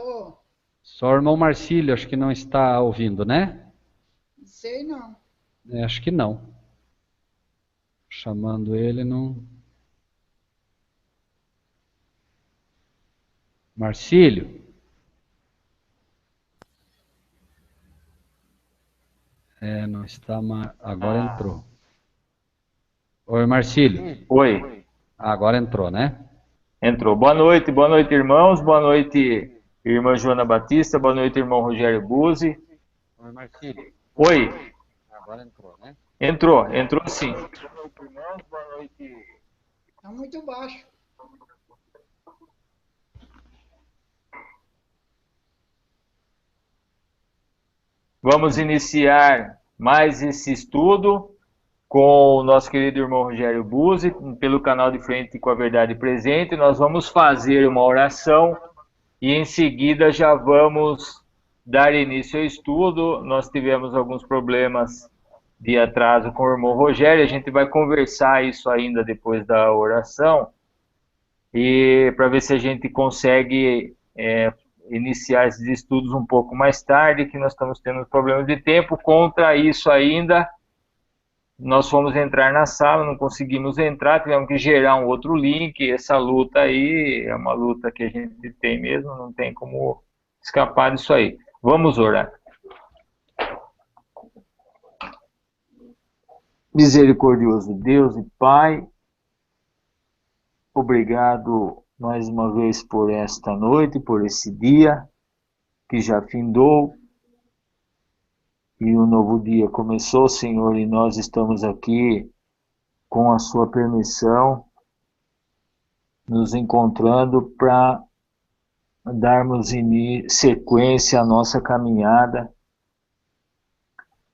Alô? Só o irmão Marcílio, acho que não está ouvindo, né? Não sei não. Acho que não. Chamando ele, não. Marcílio? Não está. Agora entrou. Oi, Marcílio. Oi, Agora entrou, né? entrou. Boa noite, irmãos. Boa noite, irmã Joana Batista. Boa noite, irmão Rogério Buzzi. Oi, Marcílio. Oi, Agora entrou, né? entrou sim. Tá muito baixo. Vamos iniciar mais esse estudo com o nosso querido irmão Rogério Buzzi, pelo canal de Frente com a Verdade Presente. Nós vamos fazer uma oração e em seguida já vamos dar início ao estudo. Nós tivemos alguns problemas de atraso com o irmão Rogério, a gente vai conversar isso ainda depois da oração, e para ver se a gente consegue iniciar esses estudos um pouco mais tarde, que nós estamos tendo problemas de tempo. Contra isso ainda, nós fomos entrar na sala, não conseguimos entrar, tivemos que gerar um outro link. Essa luta aí é uma luta que a gente tem mesmo, não tem como escapar disso aí. Vamos orar. Misericordioso Deus e Pai, obrigado mais uma vez por esta noite, por esse dia que já findou e um novo dia começou, Senhor, e nós estamos aqui com a sua permissão, nos encontrando para darmos sequência à nossa caminhada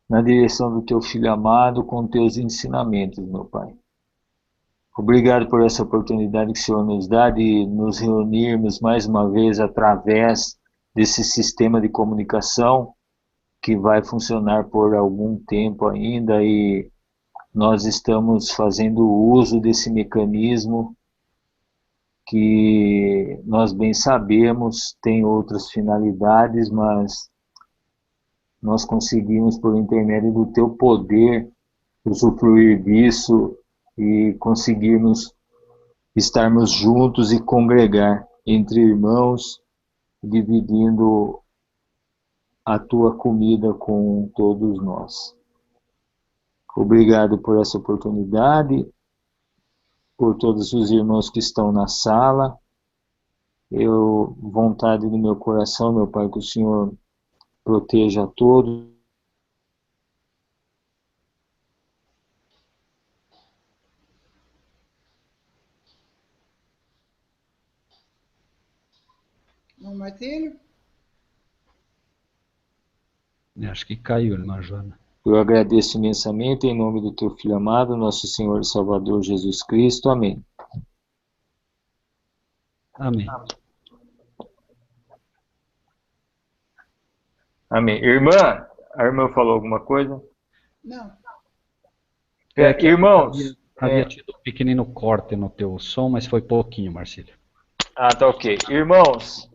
na direção do teu Filho amado, com teus ensinamentos, meu Pai. Obrigado por essa oportunidade que o Senhor nos dá de nos reunirmos mais uma vez através desse sistema de comunicação que vai funcionar por algum tempo ainda, e nós estamos fazendo uso desse mecanismo que nós bem sabemos tem outras finalidades, mas nós conseguimos, por intermédio do teu poder, usufruir disso e conseguirmos estarmos juntos e congregar entre irmãos, dividindo a tua comida com todos nós. Obrigado por essa oportunidade, por todos os irmãos que estão na sala. Vontade do meu coração, meu Pai, que o Senhor proteja a todos. Não, Marcílio? Acho que caiu, irmã Joana. Eu agradeço imensamente em nome do teu Filho amado, nosso Senhor e Salvador Jesus Cristo. Amém. Amém. Amém. Irmã, a irmã falou alguma coisa? Não. Irmãos... Havia tido um pequenino corte no teu som, mas foi pouquinho, Marcílio. Ah, tá ok. Irmãos,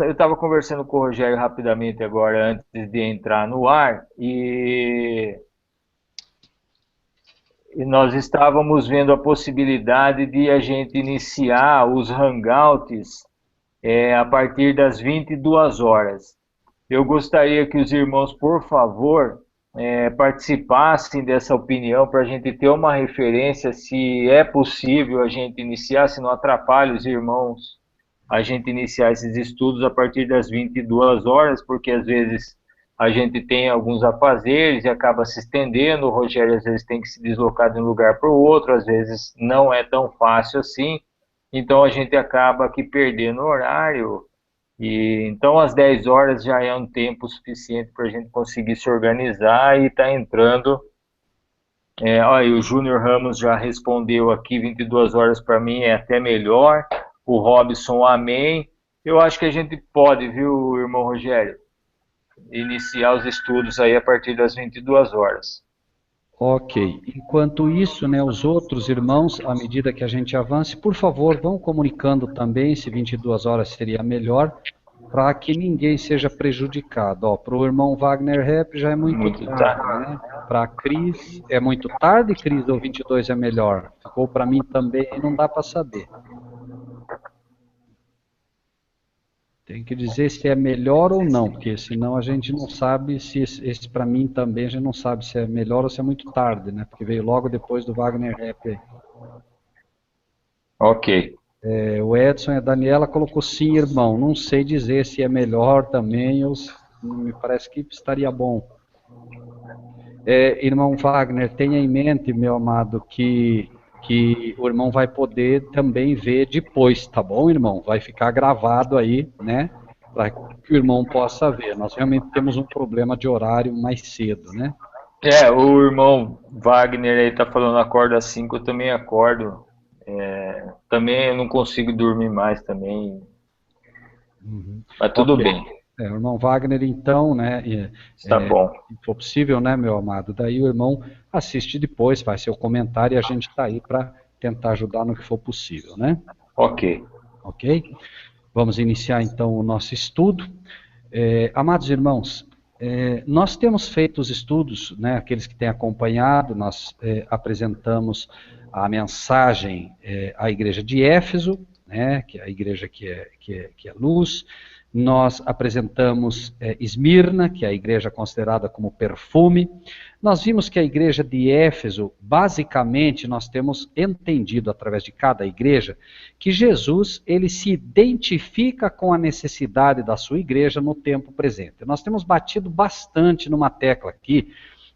eu estava conversando com o Rogério rapidamente agora, antes de entrar no ar, e nós estávamos vendo a possibilidade de a gente iniciar os hangouts a partir das 22 horas. Eu gostaria que os irmãos, por favor, participassem dessa opinião, para a gente ter uma referência, se é possível a gente iniciar, se não atrapalha os irmãos, a gente iniciar esses estudos a partir das 22 horas, porque às vezes a gente tem alguns afazeres e acaba se estendendo. O Rogério às vezes tem que se deslocar de um lugar para o outro, às vezes não é tão fácil assim, então a gente acaba aqui perdendo o horário. E então às 10 horas já é um tempo suficiente para a gente conseguir se organizar e estar entrando. Olha, o Júnior Ramos já respondeu aqui, 22 horas para mim é até melhor. O Robson, amém. Eu acho que a gente pode, viu, irmão Rogério, iniciar os estudos aí a partir das 22 horas. Ok. Enquanto isso, né, os outros irmãos, à medida que a gente avance, por favor, vão comunicando também se 22 horas seria melhor, para que ninguém seja prejudicado. Para o irmão Wagner Rep já é muito tarde, né? Para a Cris é muito tarde, Cris, ou 22 é melhor? Ficou para mim também, não dá para saber. Tem que dizer se é melhor ou não, porque senão a gente não sabe se esse para mim também, a gente não sabe se é melhor ou se é muito tarde, né? Porque veio logo depois do Wagner Rap. Ok. O Edson e a Daniela colocou sim, irmão. Não sei dizer se é melhor também, ou me parece que estaria bom. Irmão Wagner, tenha em mente, meu amado, que o irmão vai poder também ver depois, tá bom, irmão? Vai ficar gravado aí, né? Para que o irmão possa ver. Nós realmente temos um problema de horário mais cedo, né? O irmão Wagner aí tá falando acorda às 5, eu também acordo. Também eu não consigo dormir mais também. Mas tudo bem. O irmão Wagner, então, né? Tá bom. Se for possível, né, meu amado? Daí o irmão assiste depois, faz seu comentário e a gente está aí para tentar ajudar no que for possível, né? Ok. Ok? Vamos iniciar então o nosso estudo. Amados irmãos, nós temos feito os estudos, né, aqueles que têm acompanhado, nós apresentamos a mensagem à igreja de Éfeso, né, que é a igreja que é luz. Nós apresentamos Esmirna, que é a igreja considerada como perfume. Nós vimos que a igreja de Éfeso, basicamente, nós temos entendido através de cada igreja, que Jesus, ele se identifica com a necessidade da sua igreja no tempo presente. Nós temos batido bastante numa tecla aqui,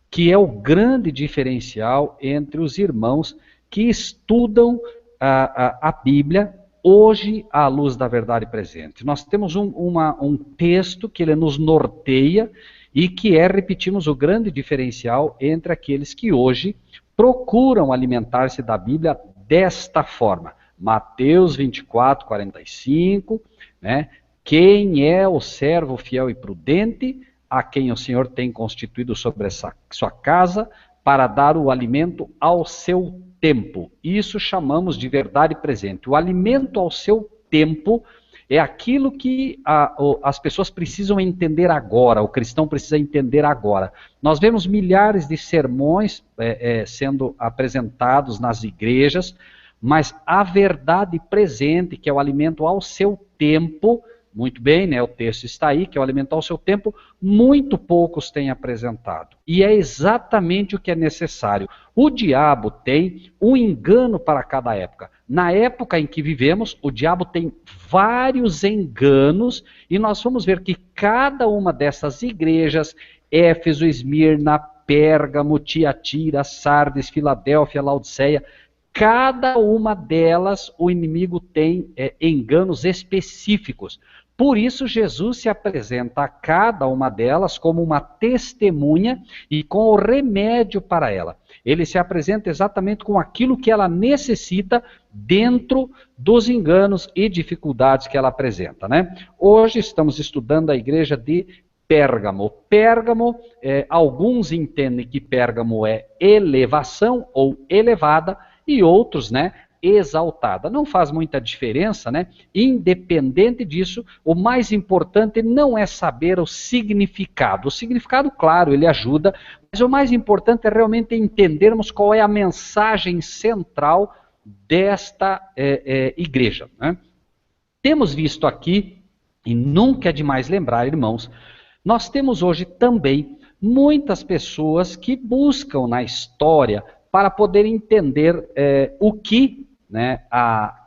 que é o grande diferencial entre os irmãos que estudam a Bíblia hoje à luz da verdade presente. Nós temos um texto que ele nos norteia e que repetimos, o grande diferencial entre aqueles que hoje procuram alimentar-se da Bíblia desta forma. Mateus 24, 45, né? Quem é o servo fiel e prudente, a quem o Senhor tem constituído sobre essa sua casa, para dar o alimento ao seu tempo. Isso chamamos de verdade presente. O alimento ao seu tempo é aquilo que as pessoas precisam entender agora, o cristão precisa entender agora. Nós vemos milhares de sermões sendo apresentados nas igrejas, mas a verdade presente, que é o alimento ao seu tempo, muito bem, né? O texto está aí, que é o alimento ao seu tempo, muito poucos têm apresentado. E é exatamente o que é necessário. O diabo tem um engano para cada época. Na época em que vivemos, o diabo tem vários enganos, e nós vamos ver que cada uma dessas igrejas, Éfeso, Esmirna, Pérgamo, Tiatira, Sardes, Filadélfia, Laodiceia, cada uma delas o inimigo tem enganos específicos. Por isso, Jesus se apresenta a cada uma delas como uma testemunha e com o remédio para ela. Ele se apresenta exatamente com aquilo que ela necessita dentro dos enganos e dificuldades que ela apresenta, né? Hoje estamos estudando a igreja de Pérgamo. Pérgamo, alguns entendem que Pérgamo é elevação ou elevada, e outros, né, exaltada. Não faz muita diferença, né? Independente disso, o mais importante não é saber o significado. O significado, claro, ele ajuda, mas o mais importante é realmente entendermos qual é a mensagem central desta igreja, né? Temos visto aqui, e nunca é demais lembrar, irmãos, nós temos hoje também muitas pessoas que buscam na história para poder entender o que, né,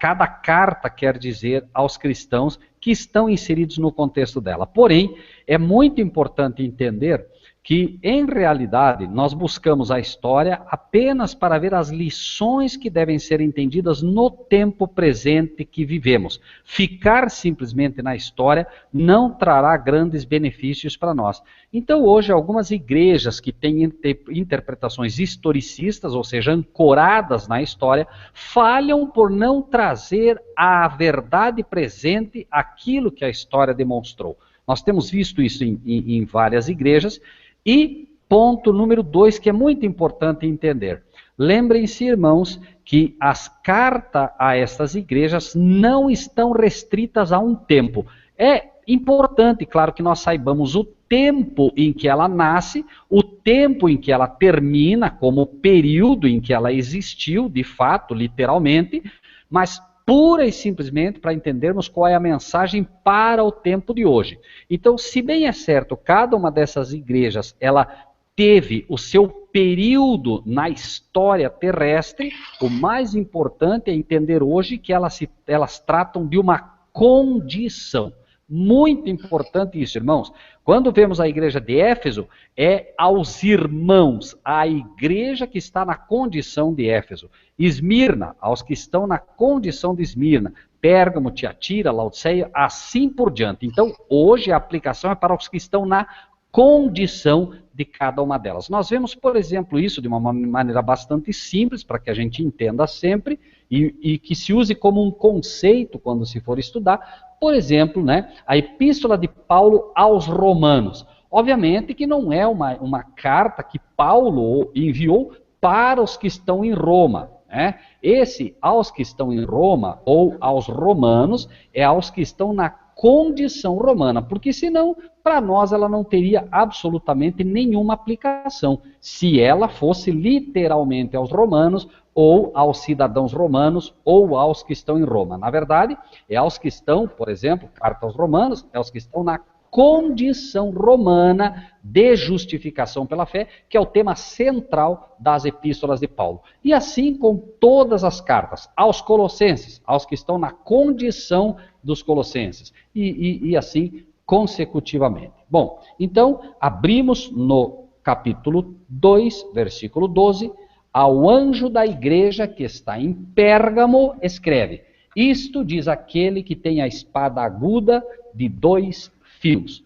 cada carta quer dizer aos cristãos que estão inseridos no contexto dela. Porém, é muito importante entender que, em realidade, nós buscamos a história apenas para ver as lições que devem ser entendidas no tempo presente que vivemos. Ficar simplesmente na história não trará grandes benefícios para nós. Então, hoje, algumas igrejas que têm interpretações historicistas, ou seja, ancoradas na história, falham por não trazer à verdade presente aquilo que a história demonstrou. Nós temos visto isso em várias igrejas, e ponto número 2, que é muito importante entender. Lembrem-se, irmãos, que as cartas a estas igrejas não estão restritas a um tempo. É importante, claro, que nós saibamos o tempo em que ela nasce, o tempo em que ela termina, como o período em que ela existiu, de fato, literalmente, mas pura e simplesmente para entendermos qual é a mensagem para o tempo de hoje. Então, se bem é certo, cada uma dessas igrejas, ela teve o seu período na história terrestre, o mais importante é entender hoje que elas tratam de uma condição. Muito importante isso, irmãos. Quando vemos a igreja de Éfeso, é aos irmãos, a igreja que está na condição de Éfeso. Esmirna, aos que estão na condição de Esmirna. Pérgamo, Tiatira, Laodiceia, assim por diante. Então, hoje a aplicação é para os que estão na condição de cada uma delas. Nós vemos, por exemplo, isso de uma maneira bastante simples, para que a gente entenda sempre, e que se use como um conceito quando se for estudar. Por exemplo, né, a epístola de Paulo aos Romanos. Obviamente que não é uma carta que Paulo enviou para os que estão em Roma. Né? Esse, aos que estão em Roma, ou aos romanos, é aos que estão na condição romana, porque senão, para nós, ela não teria absolutamente nenhuma aplicação, se ela fosse literalmente aos romanos, ou aos cidadãos romanos, ou aos que estão em Roma. Na verdade, é aos que estão, por exemplo, carta aos romanos, é aos que estão na condição romana de justificação pela fé, que é o tema central das epístolas de Paulo. E assim com todas as cartas, aos colossenses, aos que estão na condição dos colossenses, e assim consecutivamente. Bom, então, abrimos no capítulo 2, versículo 12, ao anjo da igreja que está em Pérgamo, escreve: isto diz aquele que tem a espada aguda de 2 fios.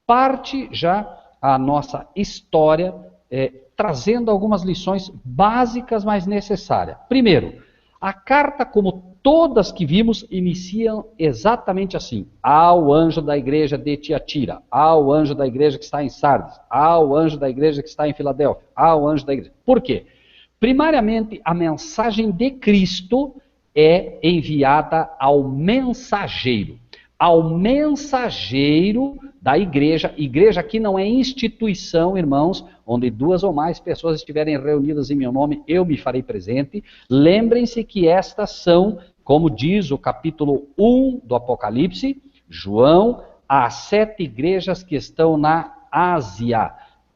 Parte já a nossa história, trazendo algumas lições básicas, mas necessárias. Primeiro, a carta, como todas que vimos, iniciam exatamente assim: ao anjo da igreja de Tiatira, ao anjo da igreja que está em Sardes, ao anjo da igreja que está em Filadélfia, ao anjo da igreja. Por quê? Primariamente, a mensagem de Cristo é enviada ao mensageiro da igreja. Igreja aqui não é instituição, irmãos, onde 2 ou mais pessoas estiverem reunidas em meu nome, eu me farei presente. Lembrem-se que estas são, como diz o capítulo 1 do Apocalipse, João, as 7 igrejas que estão na Ásia.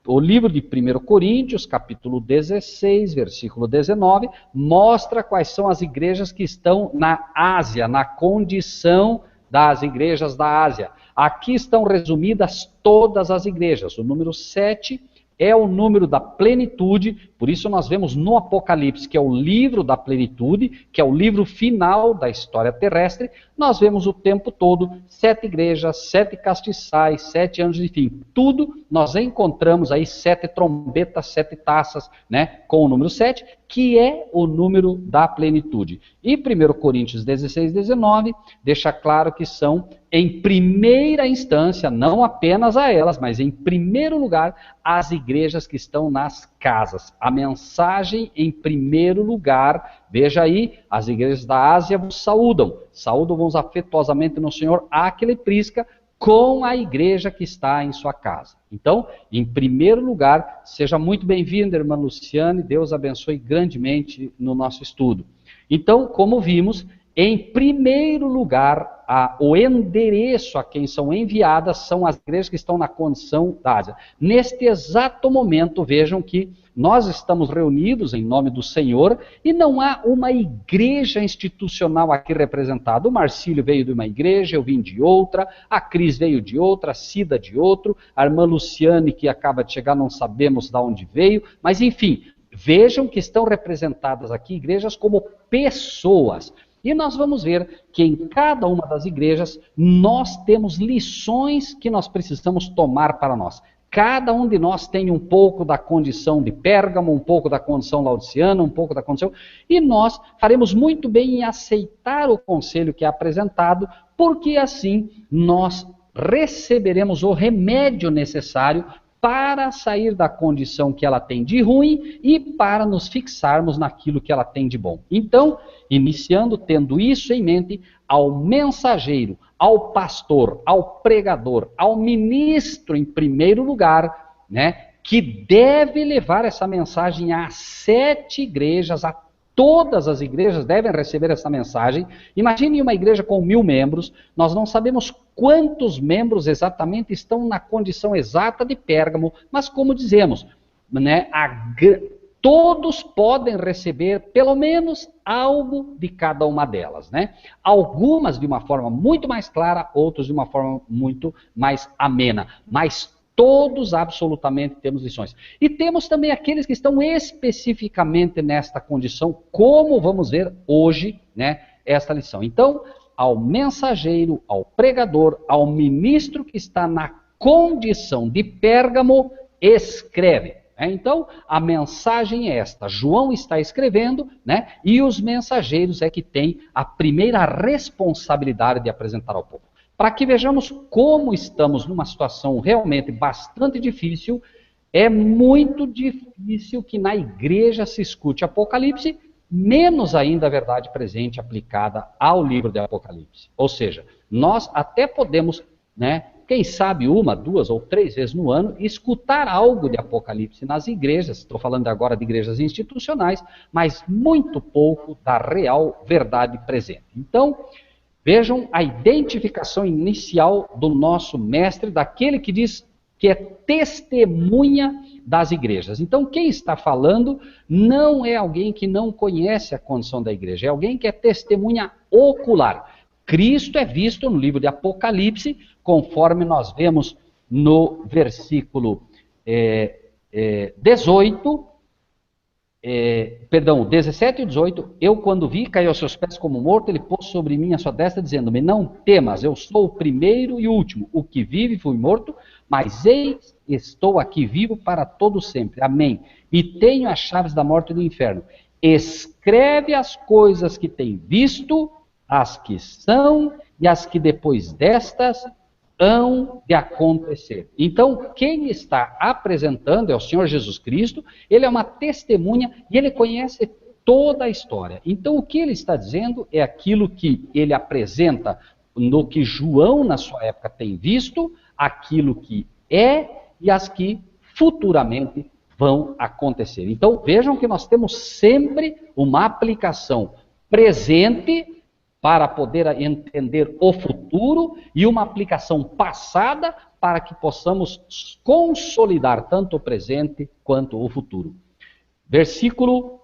O livro de 1 Coríntios, capítulo 16, versículo 19, mostra quais são as igrejas que estão na Ásia, na condição das igrejas da Ásia. Aqui estão resumidas todas as igrejas. O número 7 é o número da plenitude, por isso nós vemos no Apocalipse, que é o livro da plenitude, que é o livro final da história terrestre, nós vemos o tempo todo 7 igrejas, 7 castiçais, 7 anjos, enfim, tudo nós encontramos aí 7 trombetas, 7 taças, né, com o número 7, que é o número da plenitude. E 1 Coríntios 16, 19, deixa claro que são, em primeira instância, não apenas a elas, mas em primeiro lugar, as igrejas que estão nas casas. A mensagem em primeiro lugar, veja aí, as igrejas da Ásia vos saúdam. Saúdam-vos afetuosamente no Senhor, Áquila e Prisca, com a igreja que está em sua casa. Então, em primeiro lugar, seja muito bem-vinda, irmã Luciane, Deus abençoe grandemente no nosso estudo. Então, como vimos, em primeiro lugar, o endereço a quem são enviadas são as igrejas que estão na condição da Ásia. Neste exato momento, vejam que nós estamos reunidos em nome do Senhor e não há uma igreja institucional aqui representada. O Marcílio veio de uma igreja, eu vim de outra, a Cris veio de outra, a Cida de outro, a irmã Luciane, que acaba de chegar, não sabemos de onde veio, mas enfim, vejam que estão representadas aqui igrejas como pessoas. E nós vamos ver que em cada uma das igrejas nós temos lições que nós precisamos tomar para nós. Cada um de nós tem um pouco da condição de Pérgamo, um pouco da condição laodiceana, um pouco da condição... E nós faremos muito bem em aceitar o conselho que é apresentado, porque assim nós receberemos o remédio necessário para sair da condição que ela tem de ruim e para nos fixarmos naquilo que ela tem de bom. Então, iniciando, tendo isso em mente, ao mensageiro, ao pastor, ao pregador, ao ministro em primeiro lugar, né, que deve levar essa mensagem às 7 igrejas, a todas as igrejas devem receber essa mensagem. Imagine uma igreja com 1000 membros, nós não sabemos quantos membros exatamente estão na condição exata de Pérgamo, mas como dizemos, né, todos podem receber pelo menos algo de cada uma delas, né? Algumas de uma forma muito mais clara, outros de uma forma muito mais amena, mas todos absolutamente temos lições. E temos também aqueles que estão especificamente nesta condição, como vamos ver hoje, né, esta lição. Então, ao mensageiro, ao pregador, ao ministro que está na condição de Pérgamo, escreve. Então, a mensagem é esta. João está escrevendo, né, e os mensageiros é que têm a primeira responsabilidade de apresentar ao povo. Para que vejamos como estamos numa situação realmente bastante difícil, é muito difícil que na igreja se escute Apocalipse, menos ainda a verdade presente aplicada ao livro de Apocalipse. Ou seja, nós até podemos, né, quem sabe 1, 2 ou 3 vezes no ano, escutar algo de Apocalipse nas igrejas, estou falando agora de igrejas institucionais, mas muito pouco da real verdade presente. Então, vejam a identificação inicial do nosso mestre, daquele que diz que é testemunha das igrejas. Então, quem está falando não é alguém que não conhece a condição da igreja, é alguém que é testemunha ocular. Cristo é visto no livro de Apocalipse, conforme nós vemos no versículo 17 e 18, eu quando vi, caí aos seus pés como morto, ele pôs sobre mim a sua destra, dizendo-me, não temas, eu sou o primeiro e o último, o que vive e fui morto, mas eis, estou aqui vivo para todo sempre, amém, e tenho as chaves da morte e do inferno. Escreve as coisas que tem visto, as que são e as que depois destas hão de acontecer. Então, quem está apresentando é o Senhor Jesus Cristo, ele é uma testemunha e ele conhece toda a história. Então, o que ele está dizendo é aquilo que ele apresenta no que João, na sua época, tem visto, aquilo que é e as que futuramente vão acontecer. Então, vejam que nós temos sempre uma aplicação presente para poder entender o futuro e uma aplicação passada para que possamos consolidar tanto o presente quanto o futuro. Versículo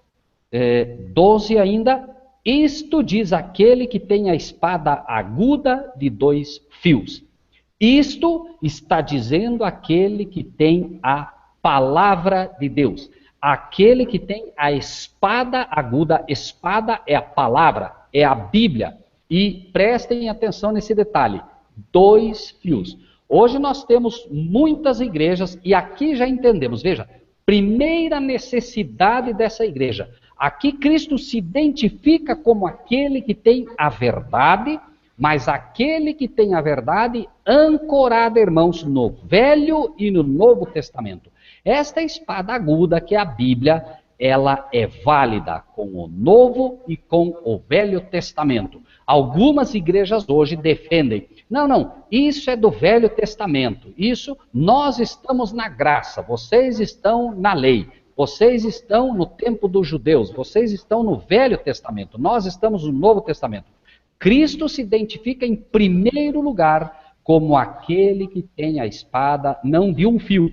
12 ainda, isto diz aquele que tem a espada aguda de 2 fios. Isto está dizendo aquele que tem a palavra de Deus. Aquele que tem a espada aguda, espada é a palavra, é a Bíblia. E prestem atenção nesse detalhe, 2 fios. Hoje nós temos muitas igrejas e aqui já entendemos, veja, primeira necessidade dessa igreja. Aqui Cristo se identifica como aquele que tem a verdade, mas aquele que tem a verdade ancorada, irmãos, no Velho e no Novo Testamento. Esta espada aguda que é a Bíblia, ela é válida com o Novo e com o Velho Testamento. Algumas igrejas hoje defendem, não, isso é do Velho Testamento, isso nós estamos na graça, vocês estão na lei, vocês estão no tempo dos judeus, vocês estão no Velho Testamento, nós estamos no Novo Testamento. Cristo se identifica em primeiro lugar como aquele que tem a espada, não de 1 fio,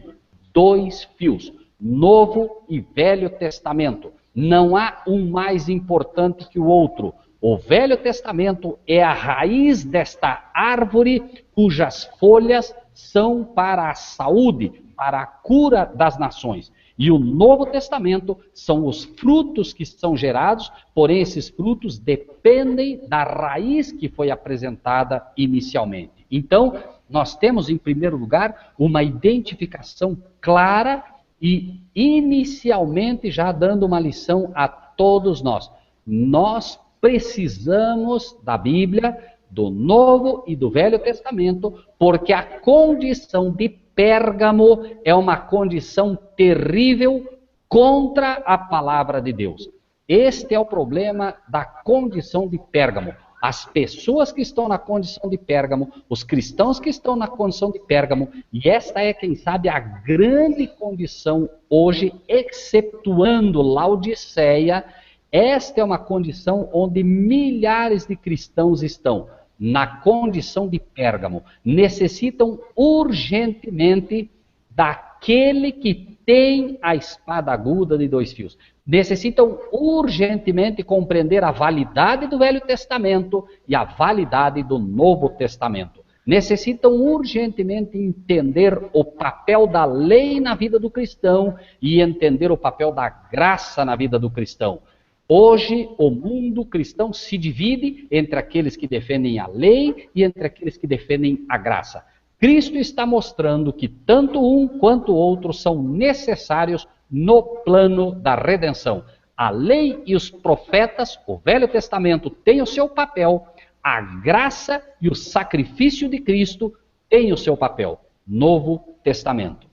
2 fios, Novo e Velho Testamento. Não há um mais importante que o outro. O Velho Testamento é a raiz desta árvore cujas folhas são para a saúde, para a cura das nações. E o Novo Testamento são os frutos que são gerados, porém esses frutos dependem da raiz que foi apresentada inicialmente. Então, nós temos em primeiro lugar uma identificação clara e inicialmente já dando uma lição a todos nós. Nós precisamos da Bíblia, do Novo e do Velho Testamento, porque a condição de Pérgamo é uma condição terrível contra a palavra de Deus. Este é o problema da condição de Pérgamo. As pessoas que estão na condição de Pérgamo, os cristãos que estão na condição de Pérgamo, e esta é, quem sabe, a grande condição hoje, excetuando Laodiceia, esta é uma condição onde milhares de cristãos estão, na condição de Pérgamo. Necessitam urgentemente daquele que tem a espada aguda de dois fios. Necessitam urgentemente compreender a validade do Velho Testamento e a validade do Novo Testamento. Necessitam urgentemente entender o papel da lei na vida do cristão e entender o papel da graça na vida do cristão. Hoje, o mundo cristão se divide entre aqueles que defendem a lei e entre aqueles que defendem a graça. Cristo está mostrando que tanto um quanto o outro são necessários no plano da redenção. A lei e os profetas, o Velho Testamento, têm o seu papel, a graça e o sacrifício de Cristo têm o seu papel. Novo Testamento.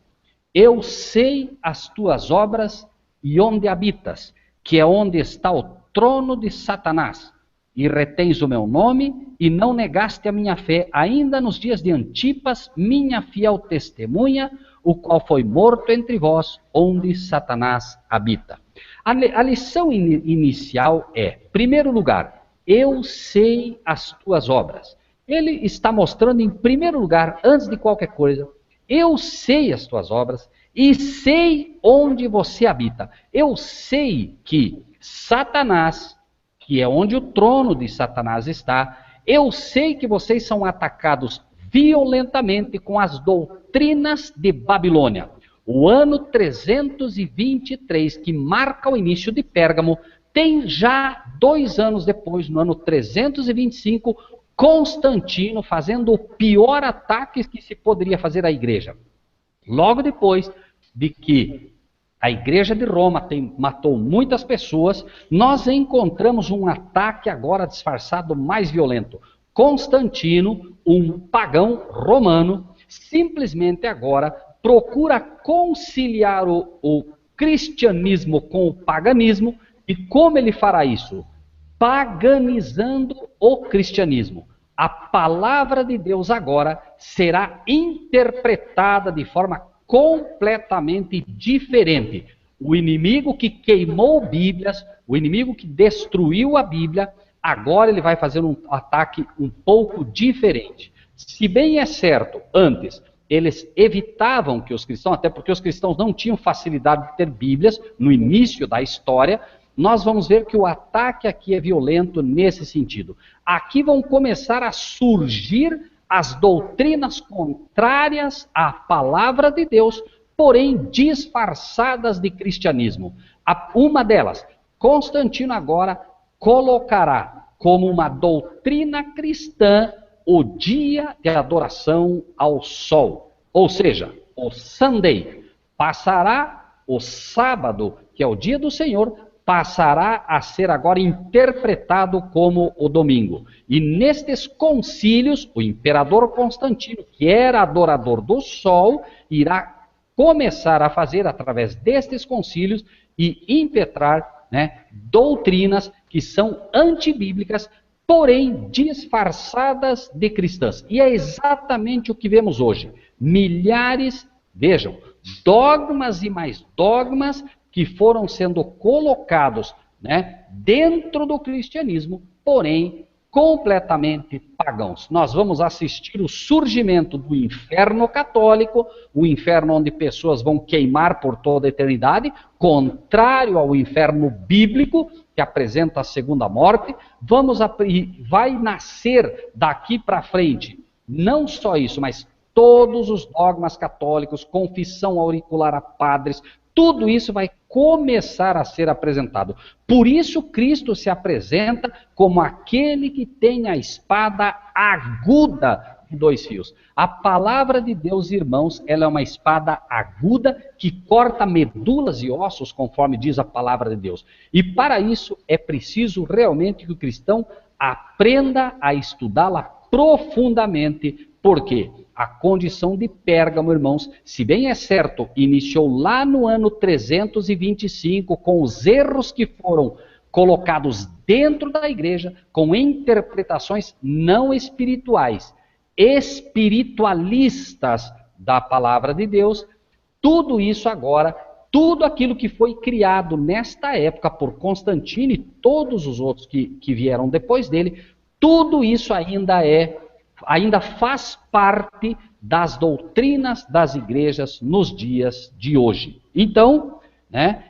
Eu sei as tuas obras e onde habitas, que é onde está o trono de Satanás, e retens o meu nome, e não negaste a minha fé, ainda nos dias de Antipas, minha fiel testemunha, o qual foi morto entre vós, onde Satanás habita. A lição inicial é, em primeiro lugar, eu sei as tuas obras. Ele está mostrando, em primeiro lugar, antes de qualquer coisa, eu sei as tuas obras e sei onde você habita. Eu sei que Satanás, que é onde o trono de Satanás está, eu sei que vocês são atacados violentamente com as doutrinas de Babilônia. O ano 323, que marca o início de Pérgamo, tem já 2 anos depois, no ano 325, Constantino fazendo o pior ataque que se poderia fazer à igreja. Logo depois de que a igreja de Roma matou muitas pessoas, nós encontramos um ataque agora disfarçado mais violento. Constantino, um pagão romano, simplesmente agora procura conciliar o cristianismo com o paganismo. E como ele fará isso? Paganizando o cristianismo. A palavra de Deus agora será interpretada de forma completamente diferente. O inimigo que queimou Bíblias, o inimigo que destruiu a Bíblia, agora ele vai fazer um ataque um pouco diferente. Se bem é certo, antes eles evitavam que os cristãos, até porque os cristãos não tinham facilidade de ter Bíblias no início da história, nós vamos ver que o ataque aqui é violento nesse sentido. Aqui vão começar a surgir as doutrinas contrárias à palavra de Deus, porém disfarçadas de cristianismo. Uma delas, Constantino agora colocará como uma doutrina cristã o dia de adoração ao sol, ou seja, o Sunday. Passará o sábado, que é o dia do Senhor, passará a ser agora interpretado como o domingo. E nestes concílios, o imperador Constantino, que era adorador do sol, irá começar a fazer, através destes concílios, e impetrar doutrinas que são antibíblicas, porém disfarçadas de cristãs. E é exatamente o que vemos hoje. Milhares, vejam, dogmas e mais dogmas que foram sendo colocados dentro do cristianismo, porém completamente pagãos. Nós vamos assistir o surgimento do inferno católico, o inferno onde pessoas vão queimar por toda a eternidade, contrário ao inferno bíblico, que apresenta a segunda morte. Vai nascer daqui para frente, não só isso, mas todos os dogmas católicos, confissão auricular a padres, tudo isso vai começar a ser apresentado. Por isso Cristo se apresenta como aquele que tem a espada aguda de 2 fios. A palavra de Deus, irmãos, ela é uma espada aguda que corta medulas e ossos, conforme diz a palavra de Deus. E para isso é preciso realmente que o cristão aprenda a estudá-la profundamente. Por quê? A condição de Pérgamo, irmãos, se bem é certo, iniciou lá no ano 325, com os erros que foram colocados dentro da igreja, com interpretações não espirituais, espiritualistas da palavra de Deus. Tudo isso agora, tudo aquilo que foi criado nesta época por Constantino e todos os outros que vieram depois dele, tudo isso ainda faz parte das doutrinas das igrejas nos dias de hoje. Então,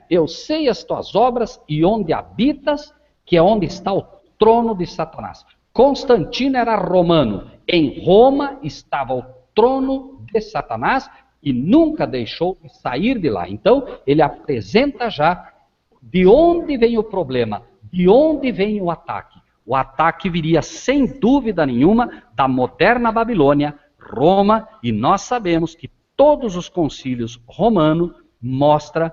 eu sei as tuas obras e onde habitas, que é onde está o trono de Satanás. Constantino era romano, em Roma estava o trono de Satanás e nunca deixou de sair de lá. Então, ele apresenta já de onde vem o problema, de onde vem o ataque. O ataque viria, sem dúvida nenhuma, da moderna Babilônia, Roma, e nós sabemos que todos os concílios romanos mostram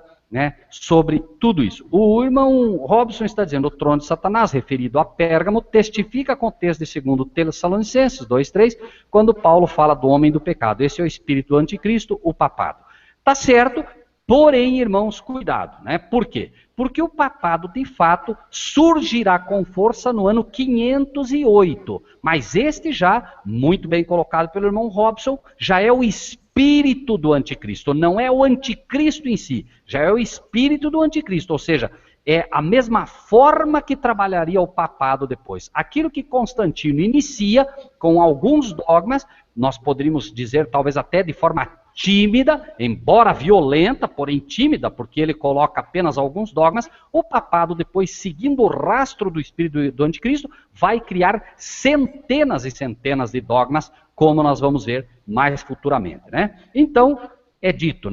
sobre tudo isso. O irmão Robson está dizendo, o trono de Satanás, referido a Pérgamo, testifica com o texto de 2 Tessalonicenses 2:3, quando Paulo fala do homem do pecado. Esse é o espírito do anticristo, o papado. Tá certo, porém, irmãos, cuidado, Por quê? Porque o papado, de fato, surgirá com força no ano 508. Mas este já, muito bem colocado pelo irmão Robson, já é o espírito do anticristo, não é o anticristo em si, já é o espírito do anticristo, ou seja, é a mesma forma que trabalharia o papado depois. Aquilo que Constantino inicia com alguns dogmas, nós poderíamos dizer talvez até de forma tímida, embora violenta, porém tímida, porque ele coloca apenas alguns dogmas, o papado depois, seguindo o rastro do espírito do anticristo, vai criar centenas e centenas de dogmas, como nós vamos ver mais futuramente. Então, é dito,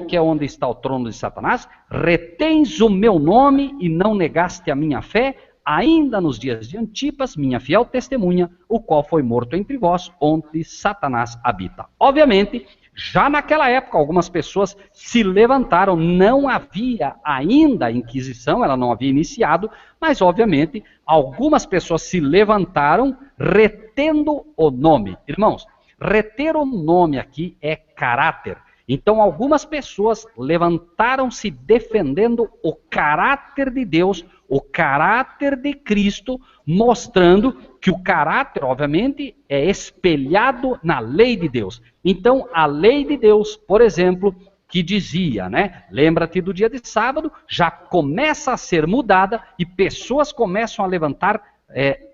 que é onde está o trono de Satanás, retens o meu nome e não negaste a minha fé, ainda nos dias de Antipas, minha fiel testemunha, o qual foi morto entre vós, onde Satanás habita. Obviamente, já naquela época, algumas pessoas se levantaram, não havia ainda a Inquisição, ela não havia iniciado, mas obviamente, algumas pessoas se levantaram retendo o nome. Irmãos, reter o nome aqui é caráter. Então, algumas pessoas levantaram-se defendendo o caráter de Deus, o caráter de Cristo, mostrando que o caráter, obviamente, é espelhado na lei de Deus. Então, a lei de Deus, por exemplo, que dizia, lembra-te do dia de sábado, já começa a ser mudada e pessoas começam a levantar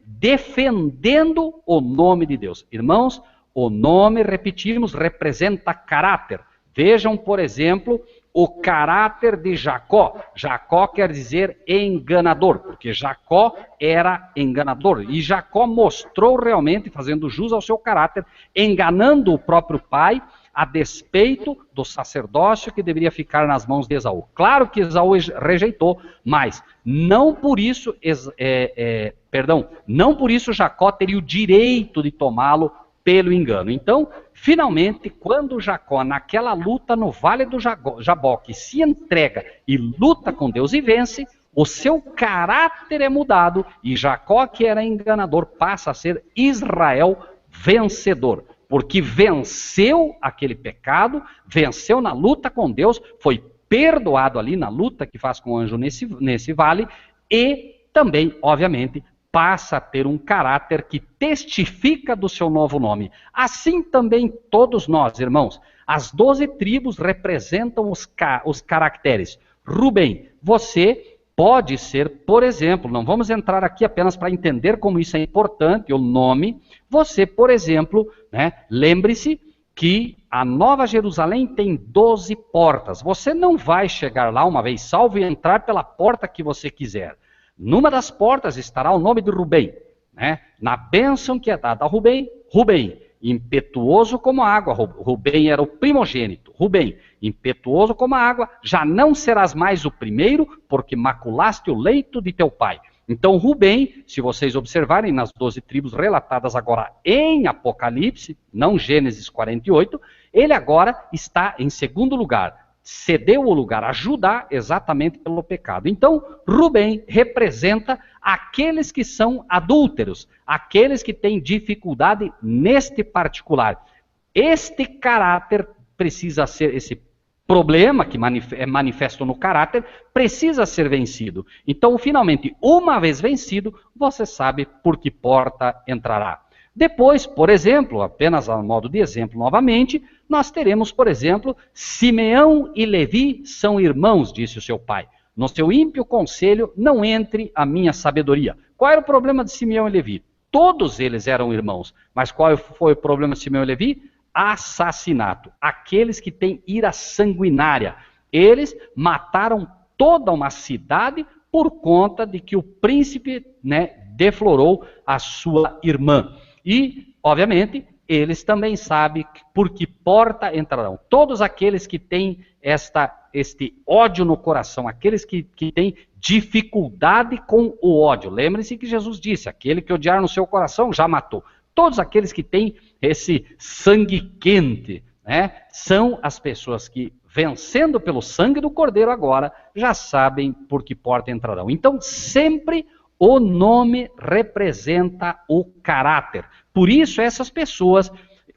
defendendo o nome de Deus. Irmãos, o nome, repetimos, representa caráter. Vejam, por exemplo, o caráter de Jacó. Jacó quer dizer enganador, porque Jacó era enganador. E Jacó mostrou realmente, fazendo jus ao seu caráter, enganando o próprio pai, a despeito do sacerdócio que deveria ficar nas mãos de Esaú. Claro que Esaú rejeitou, mas não por isso, não por isso Jacó teria o direito de tomá-lo pelo engano. Então, finalmente, quando Jacó, naquela luta no Vale do Jaboque, se entrega e luta com Deus e vence, o seu caráter é mudado e Jacó, que era enganador, passa a ser Israel vencedor. Porque venceu aquele pecado, venceu na luta com Deus, foi perdoado ali na luta que faz com o anjo nesse vale e também, obviamente, passa a ter um caráter que testifica do seu novo nome. Assim também todos nós, irmãos. As 12 tribos representam os caracteres. Rubem, você pode ser, por exemplo, não vamos entrar aqui apenas para entender como isso é importante, o nome. Você, por exemplo, lembre-se que a Nova Jerusalém tem 12 portas. Você não vai chegar lá uma vez salvo e entrar pela porta que você quiser. Numa das portas estará o nome de Rubem, na bênção que é dada a Rubem, Rubem, impetuoso como a água, Rubem era o primogênito, Rubem, impetuoso como a água, já não serás mais o primeiro, porque maculaste o leito de teu pai. Então Rubem, se vocês observarem nas 12 tribos relatadas agora em Apocalipse, não Gênesis 48, ele agora está em segundo lugar. Cedeu o lugar a Judá exatamente pelo pecado. Então, Rubem representa aqueles que são adúlteros, aqueles que têm dificuldade neste particular. este caráter precisa ser, esse problema que é manifesto no caráter, precisa ser vencido. Então, finalmente, uma vez vencido, você sabe por que porta entrará. Depois, por exemplo, apenas a modo de exemplo novamente, nós teremos, por exemplo, Simeão e Levi são irmãos, disse o seu pai. No seu ímpio conselho não entre a minha sabedoria. Qual era o problema de Simeão e Levi? Todos eles eram irmãos, mas qual foi o problema de Simeão e Levi? Assassinato. Aqueles que têm ira sanguinária. Eles mataram toda uma cidade por conta de que o príncipe, deflorou a sua irmã. E, obviamente, eles também sabem por que porta entrarão. Todos aqueles que têm este ódio no coração, aqueles que têm dificuldade com o ódio. Lembre-se que Jesus disse, aquele que odiar no seu coração já matou. Todos aqueles que têm esse sangue quente, são as pessoas que, vencendo pelo sangue do Cordeiro agora, já sabem por que porta entrarão. Então, sempre o nome representa o caráter. Por isso, essas pessoas,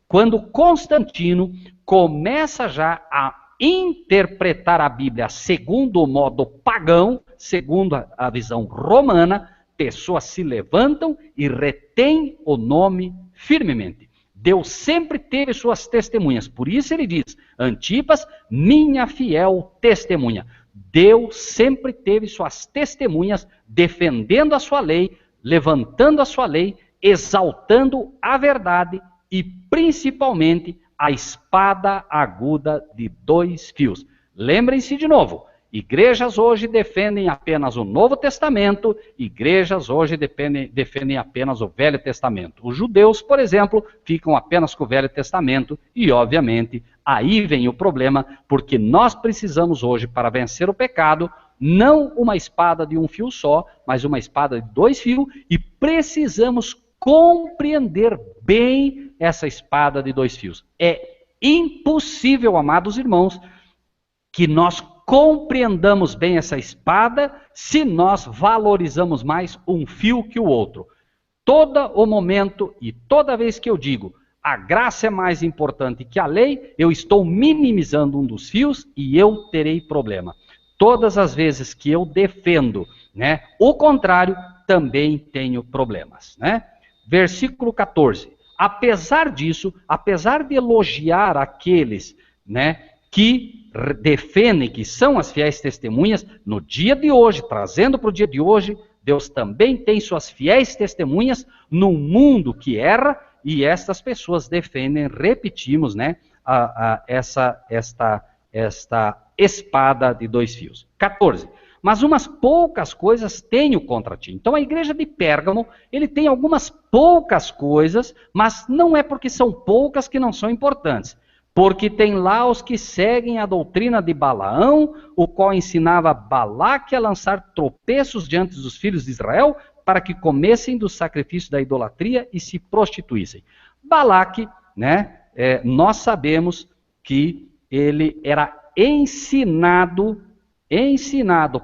quando Constantino começa já a interpretar a Bíblia segundo o modo pagão, segundo a visão romana, pessoas se levantam e retêm o nome firmemente. Deus sempre teve suas testemunhas. Por isso ele diz, Antipas, minha fiel testemunha. Deus sempre teve suas testemunhas defendendo a sua lei, levantando a sua lei, exaltando a verdade e principalmente a espada aguda de 2 fios. Lembrem-se de novo, igrejas hoje defendem apenas o Novo Testamento, igrejas hoje defendem apenas o Velho Testamento. Os judeus, por exemplo, ficam apenas com o Velho Testamento e, obviamente, aí vem o problema, porque nós precisamos hoje, para vencer o pecado, não uma espada de 1 fio só, mas uma espada de 2 fios, e precisamos compreender bem essa espada de 2 fios. É impossível, amados irmãos, que nós compreendamos bem essa espada se nós valorizamos mais um fio que o outro. Todo o momento e toda vez que eu digo a graça é mais importante que a lei, eu estou minimizando um dos fios e eu terei problema. Todas as vezes que eu defendo, o contrário, também tenho problemas. Versículo 14. Apesar disso, apesar de elogiar aqueles que defendem que são as fiéis testemunhas, no dia de hoje, trazendo para o dia de hoje, Deus também tem suas fiéis testemunhas num mundo que erra, e estas pessoas defendem, repetimos, esta espada de 2 fios. 14. Mas umas poucas coisas tenho contra ti. Então a igreja de Pérgamo, ele tem algumas poucas coisas, mas não é porque são poucas que não são importantes. Porque tem lá os que seguem a doutrina de Balaão, o qual ensinava Balaque a lançar tropeços diante dos filhos de Israel, para que comessem do sacrifício da idolatria e se prostituíssem. Balaque, nós sabemos que ele era ensinado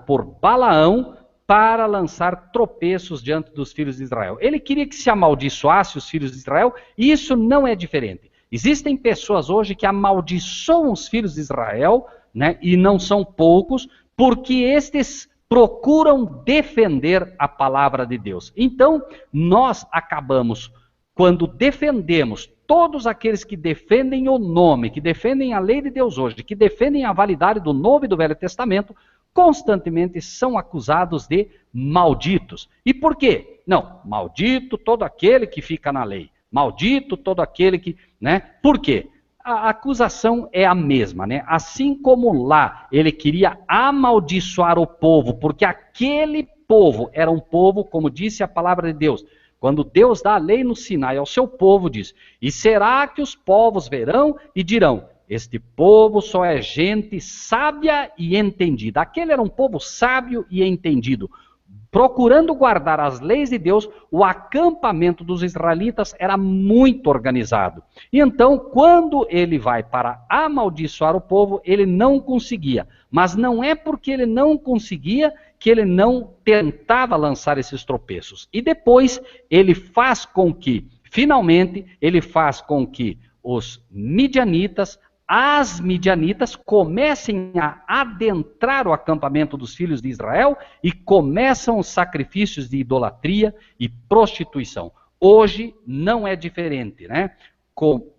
por Balaão para lançar tropeços diante dos filhos de Israel. Ele queria que se amaldiçoasse os filhos de Israel, e isso não é diferente. Existem pessoas hoje que amaldiçoam os filhos de Israel, e não são poucos, porque estes procuram defender a palavra de Deus. Então, nós acabamos, quando defendemos todos aqueles que defendem o nome, que defendem a lei de Deus hoje, que defendem a validade do Novo e do Velho Testamento, constantemente são acusados de malditos. E por quê? Não, maldito todo aquele que fica na lei. Maldito todo aquele que... Por quê? A acusação é a mesma, Assim como lá ele queria amaldiçoar o povo, porque aquele povo era um povo, como disse a palavra de Deus, quando Deus dá a lei no Sinai ao seu povo, diz, e será que os povos verão e dirão, este povo só é gente sábia e entendida. Aquele era um povo sábio e entendido. Procurando guardar as leis de Deus, o acampamento dos israelitas era muito organizado. E então, quando ele vai para amaldiçoar o povo, ele não conseguia. Mas não é porque ele não conseguia que ele não tentava lançar esses tropeços. E depois, ele faz com que, finalmente, ele faz com que os midianitas, as midianitas comecem a adentrar o acampamento dos filhos de Israel e começam os sacrifícios de idolatria e prostituição. Hoje não é diferente, né?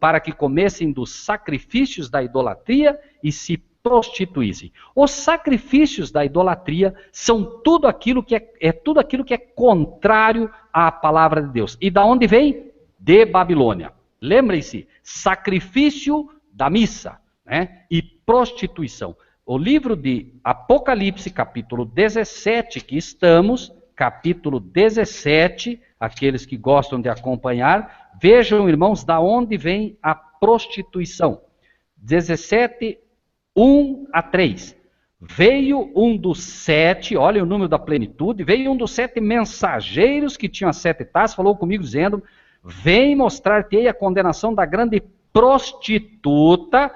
Para que comecem dos sacrifícios da idolatria e se prostituíssem. Os sacrifícios da idolatria são tudo aquilo que tudo aquilo que é contrário à palavra de Deus. E da onde vem? De Babilônia. Lembrem-se, sacrifício da missa, né? E prostituição. O livro de Apocalipse, capítulo 17, que estamos, capítulo 17, aqueles que gostam de acompanhar, vejam, irmãos, da onde vem a prostituição. 17, 1 a 3. Veio um dos 7, olha o número da plenitude, veio um dos 7 mensageiros que tinham as 7 taças, falou comigo dizendo, vem mostrar-te a condenação da grande prostituta,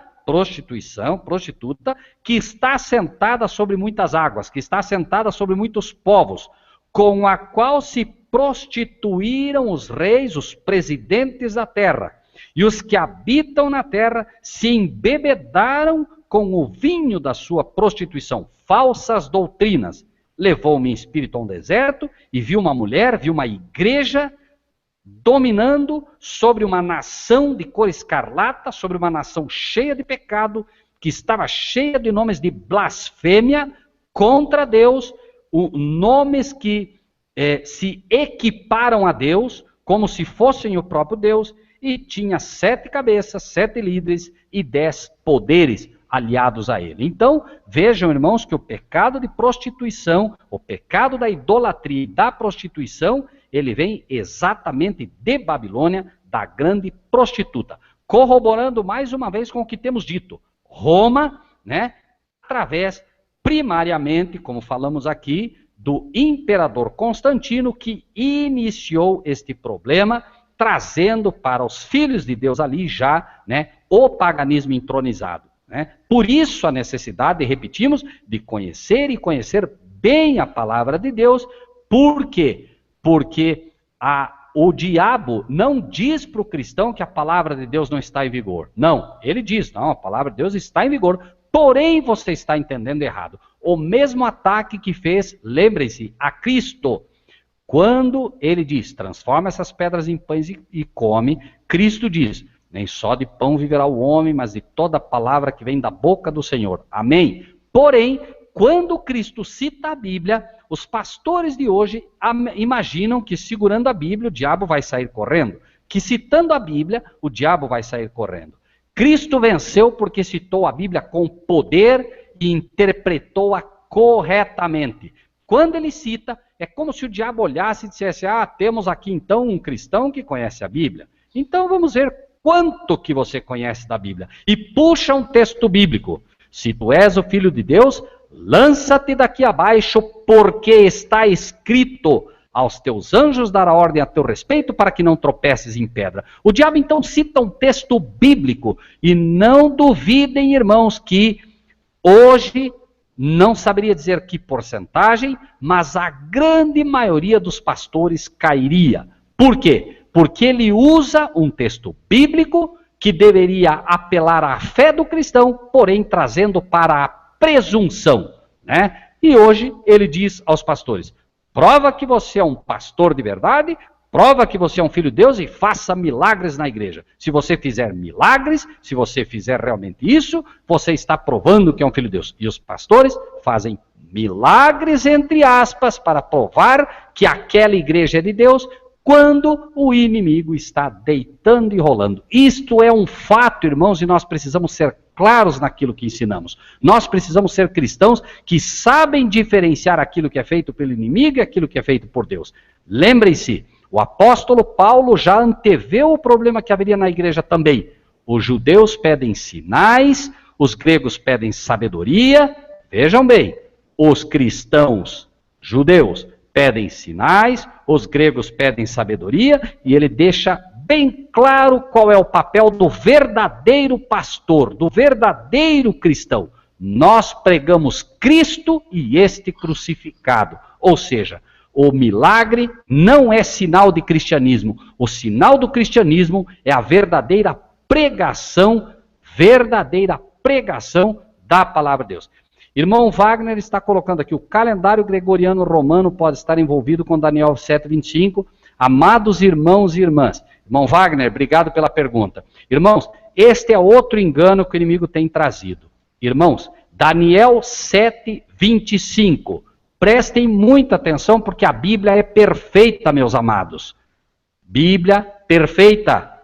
que está sentada sobre muitas águas, que está sentada sobre muitos povos, com a qual se prostituíram os reis, os presidentes da terra, e os que habitam na terra se embebedaram com o vinho da sua prostituição, falsas doutrinas. Levou-me em espírito a um deserto, e vi uma mulher, vi uma igreja, dominando sobre uma nação de cor escarlata, sobre uma nação cheia de pecado, que estava cheia de nomes de blasfêmia contra Deus, nomes que se equiparam a Deus, como se fossem o próprio Deus, e tinha 7 cabeças, 7 líderes e 10 poderes aliados a ele. Então, vejam, irmãos, que o pecado de prostituição, o pecado da idolatria e da prostituição, ele vem exatamente de Babilônia, da grande prostituta. Corroborando mais uma vez com o que temos dito. Roma, né, através, primariamente, como falamos aqui, do imperador Constantino, que iniciou este problema, trazendo para os filhos de Deus ali já, né, o paganismo entronizado. Né? Por isso a necessidade, repetimos, de conhecer e conhecer bem a palavra de Deus. Por quê? Porque o diabo não diz para o cristão que a palavra de Deus não está em vigor. Não, ele diz, não, a palavra de Deus está em vigor, porém você está entendendo errado. O mesmo ataque que fez, lembrem-se, a Cristo. Quando ele diz, transforma essas pedras em pães e come, Cristo diz, nem só de pão viverá o homem, mas de toda palavra que vem da boca do Senhor. Amém? Porém, quando Cristo cita a Bíblia, os pastores de hoje imaginam que segurando a Bíblia o diabo vai sair correndo. Que citando a Bíblia, o diabo vai sair correndo. Cristo venceu porque citou a Bíblia com poder e interpretou-a corretamente. Quando ele cita, é como se o diabo olhasse e dissesse, temos aqui então um cristão que conhece a Bíblia. Então vamos ver quanto que você conhece da Bíblia. E puxa um texto bíblico. Se tu és o Filho de Deus, lança-te daqui abaixo, porque está escrito, aos teus anjos dará ordem a teu respeito para que não tropeces em pedra. O diabo então cita um texto bíblico, e não duvidem, irmãos, que hoje, não saberia dizer que porcentagem, mas a grande maioria dos pastores cairia. Por quê? Porque ele usa um texto bíblico que deveria apelar à fé do cristão, porém trazendo para a presunção, né? E hoje ele diz aos pastores, prova que você é um pastor de verdade, prova que você é um filho de Deus e faça milagres na igreja. Se você fizer milagres, se você fizer realmente isso, você está provando que é um filho de Deus. E os pastores fazem milagres, entre aspas, para provar que aquela igreja é de Deus, quando o inimigo está deitando e rolando. Isto é um fato, irmãos, e nós precisamos ser claros naquilo que ensinamos. Nós precisamos ser cristãos que sabem diferenciar aquilo que é feito pelo inimigo e aquilo que é feito por Deus. Lembrem-se, o apóstolo Paulo já anteveu o problema que haveria na igreja também. Os judeus pedem sinais, os gregos pedem sabedoria. Vejam bem, os cristãos judeus pedem sinais, os gregos pedem sabedoria, e ele deixa bem claro qual é o papel do verdadeiro pastor, do verdadeiro cristão. Nós pregamos Cristo e este crucificado. Ou seja, o milagre não é sinal de cristianismo. O sinal do cristianismo é a verdadeira pregação, verdadeira pregação da palavra de Deus. Irmão Wagner está colocando aqui, o calendário gregoriano romano pode estar envolvido com Daniel 7:25. Amados irmãos e irmãs. Irmão Wagner, obrigado pela pergunta. Irmãos, este é outro engano que o inimigo tem trazido. Irmãos, Daniel 7:25. Prestem muita atenção porque a Bíblia é perfeita, meus amados. Bíblia perfeita.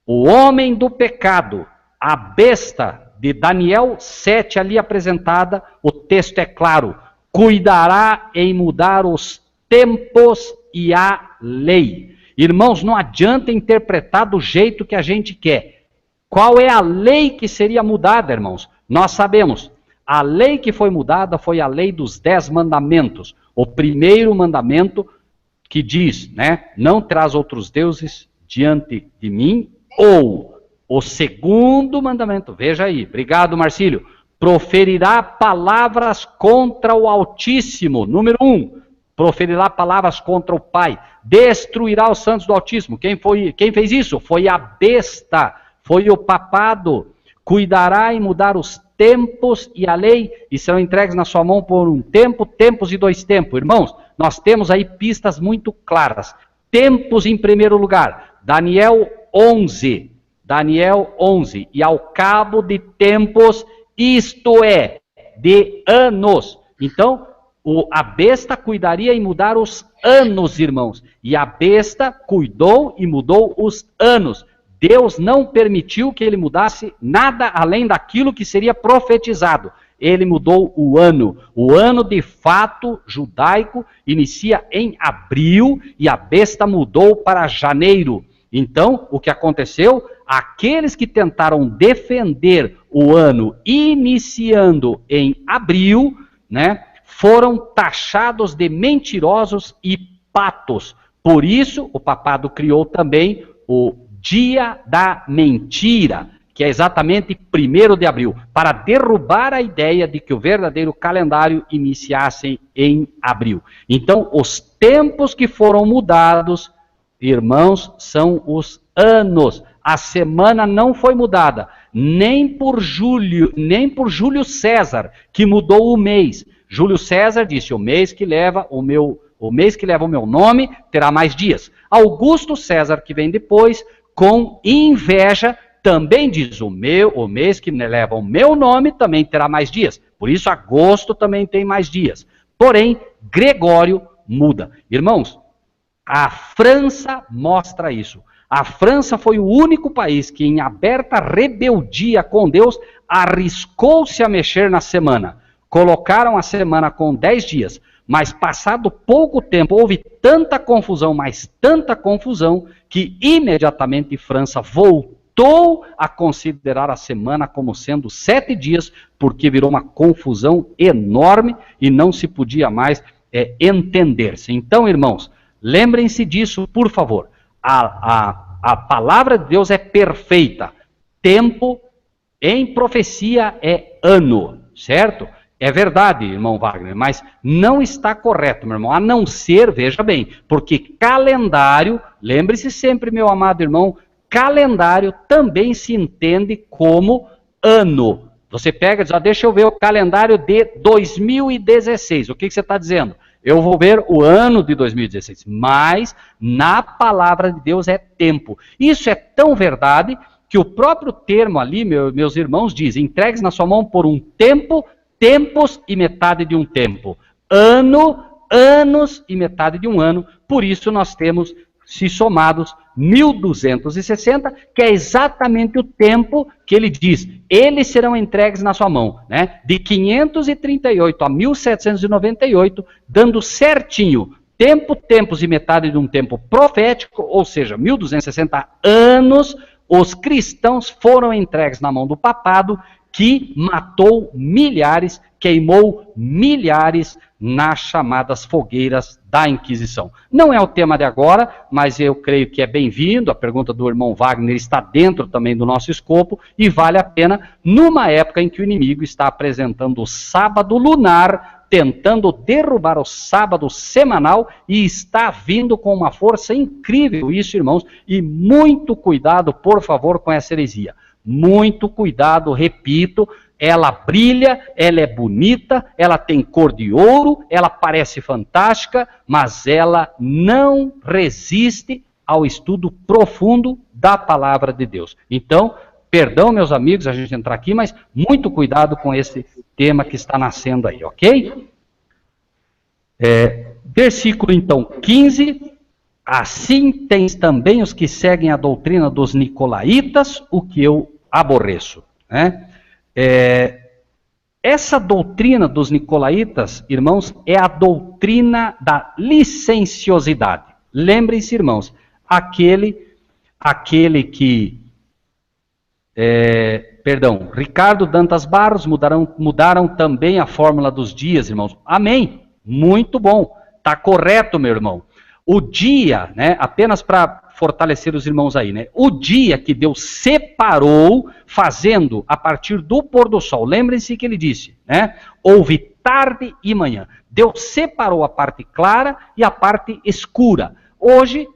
O homem do pecado, a besta de Daniel 7 ali apresentada, o texto é claro, cuidará em mudar os tempos e a lei. Irmãos, não adianta interpretar do jeito que a gente quer. Qual é a lei que seria mudada, irmãos? Nós sabemos, a lei que foi mudada foi a lei dos 10 mandamentos. O primeiro mandamento que diz, né, não terás outros deuses diante de mim, ou o segundo mandamento, veja aí, obrigado Marcílio, proferirá palavras contra o Altíssimo, número 1, proferirá palavras contra o Pai, destruirá os santos do Altíssimo. Quem fez isso? Foi a besta, foi o papado. Cuidará em mudar os tempos e a lei, e serão entregues na sua mão por um tempo, tempos e 2 tempos. Irmãos, nós temos aí pistas muito claras. Tempos em primeiro lugar, Daniel 11, e ao cabo de tempos, isto é, de anos. Então, a besta cuidaria em mudar os anos, irmãos. E a besta cuidou e mudou os anos. Deus não permitiu que ele mudasse nada além daquilo que seria profetizado. Ele mudou o ano. O ano de fato judaico inicia em abril e a besta mudou para janeiro. Então, o que aconteceu? Aqueles que tentaram defender o ano iniciando em abril, né, foram taxados de mentirosos e patos. Por isso, o papado criou também o Dia da Mentira, que é exatamente 1º de abril, para derrubar a ideia de que o verdadeiro calendário iniciasse em abril. Então, os tempos que foram mudados, irmãos, são os anos. A semana não foi mudada, nem por Júlio César, que mudou o mês. Júlio César disse, o mês que leva o meu nome terá mais dias. Augusto César, que vem depois, com inveja, também diz, o mês que leva o meu nome também terá mais dias. Por isso, agosto também tem mais dias. Porém, Gregório muda. Irmãos, a França mostra isso. A França foi o único país que, em aberta rebeldia com Deus, arriscou-se a mexer na semana. Colocaram a semana com 10 dias, mas passado pouco tempo houve tanta confusão, mas tanta confusão, que imediatamente França voltou a considerar a semana como sendo 7 dias, porque virou uma confusão enorme e não se podia mais entender-se. Então, irmãos, lembrem-se disso, por favor. A palavra de Deus é perfeita. Tempo em profecia é ano, certo? É verdade, irmão Wagner, mas não está correto, meu irmão, a não ser, veja bem, porque calendário, lembre-se sempre, meu amado irmão, calendário também se entende como ano. Você pega e diz, deixa eu ver o calendário de 2016, o que você está dizendo? Eu vou ver o ano de 2016, mas na palavra de Deus é tempo. Isso é tão verdade que o próprio termo ali, meus irmãos, diz, entregues na sua mão por um tempo, tempos e metade de um tempo. Ano, anos e metade de um ano. Por isso nós temos, se somados, 1260, que é exatamente o tempo que ele diz. Eles serão entregues na sua mão, né? De 538 a 1798, dando certinho tempo, tempos e metade de um tempo profético, ou seja, 1260 anos, os cristãos foram entregues na mão do papado, que matou milhares, queimou milhares nas chamadas fogueiras da Inquisição. Não é o tema de agora, mas eu creio que é bem-vindo, a pergunta do irmão Wagner está dentro também do nosso escopo, e vale a pena, numa época em que o inimigo está apresentando o sábado lunar tentando derrubar o sábado semanal e está vindo com uma força incrível isso, irmãos, e muito cuidado, por favor, com essa heresia. Muito cuidado, repito, ela brilha, ela é bonita, ela tem cor de ouro, ela parece fantástica, mas ela não resiste ao estudo profundo da palavra de Deus. Então, perdão, meus amigos, a gente entrar aqui, mas muito cuidado com esse tema que está nascendo aí, ok? Versículo, então, 15. Assim tens também os que seguem a doutrina dos nicolaítas, o que eu aborreço. Né? Essa doutrina dos nicolaítas, irmãos, é a doutrina da licenciosidade. Lembrem-se, irmãos, aquele que... Ricardo Dantas Barros, mudaram também a fórmula dos dias, irmãos. Amém. Muito bom. Está correto, meu irmão. O dia, né, apenas para fortalecer os irmãos aí, né? O dia que Deus separou, fazendo a partir do pôr do sol. Lembrem-se que ele disse, né? Houve tarde e manhã. Deus separou a parte clara e a parte escura. Hoje,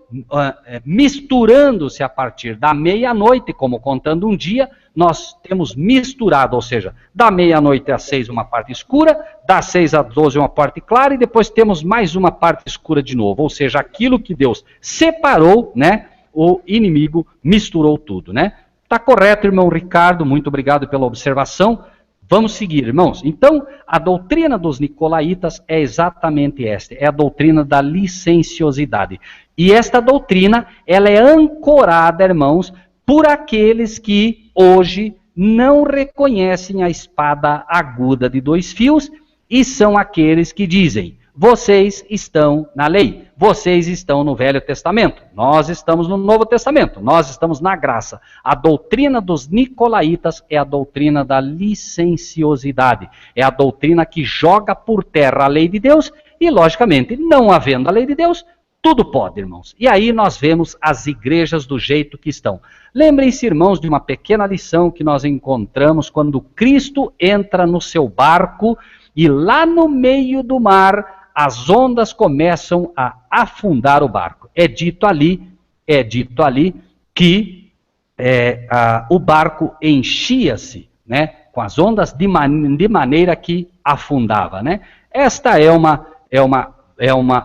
misturando-se a partir da meia-noite, como contando um dia, nós temos misturado, ou seja, da meia-noite às 6 uma parte escura, das 6 às 12 uma parte clara, e depois temos mais uma parte escura de novo, ou seja, aquilo que Deus separou, né, o inimigo misturou tudo, né? Tá correto, irmão Ricardo, muito obrigado pela observação. Vamos seguir, irmãos. Então, a doutrina dos nicolaítas é exatamente esta, é a doutrina da licenciosidade. E esta doutrina, ela é ancorada, irmãos, por aqueles que hoje não reconhecem a espada aguda de 2 fios e são aqueles que dizem: vocês estão na lei, vocês estão no Velho Testamento, nós estamos no Novo Testamento, nós estamos na graça. A doutrina dos nicolaítas é a doutrina da licenciosidade, é a doutrina que joga por terra a lei de Deus e, logicamente, não havendo a lei de Deus, tudo pode, irmãos. E aí nós vemos as igrejas do jeito que estão. Lembrem-se, irmãos, de uma pequena lição que nós encontramos quando Cristo entra no seu barco e lá no meio do mar as ondas começam a afundar o barco. É dito ali que o barco enchia-se, né, com as ondas de maneira que afundava, né? Esta é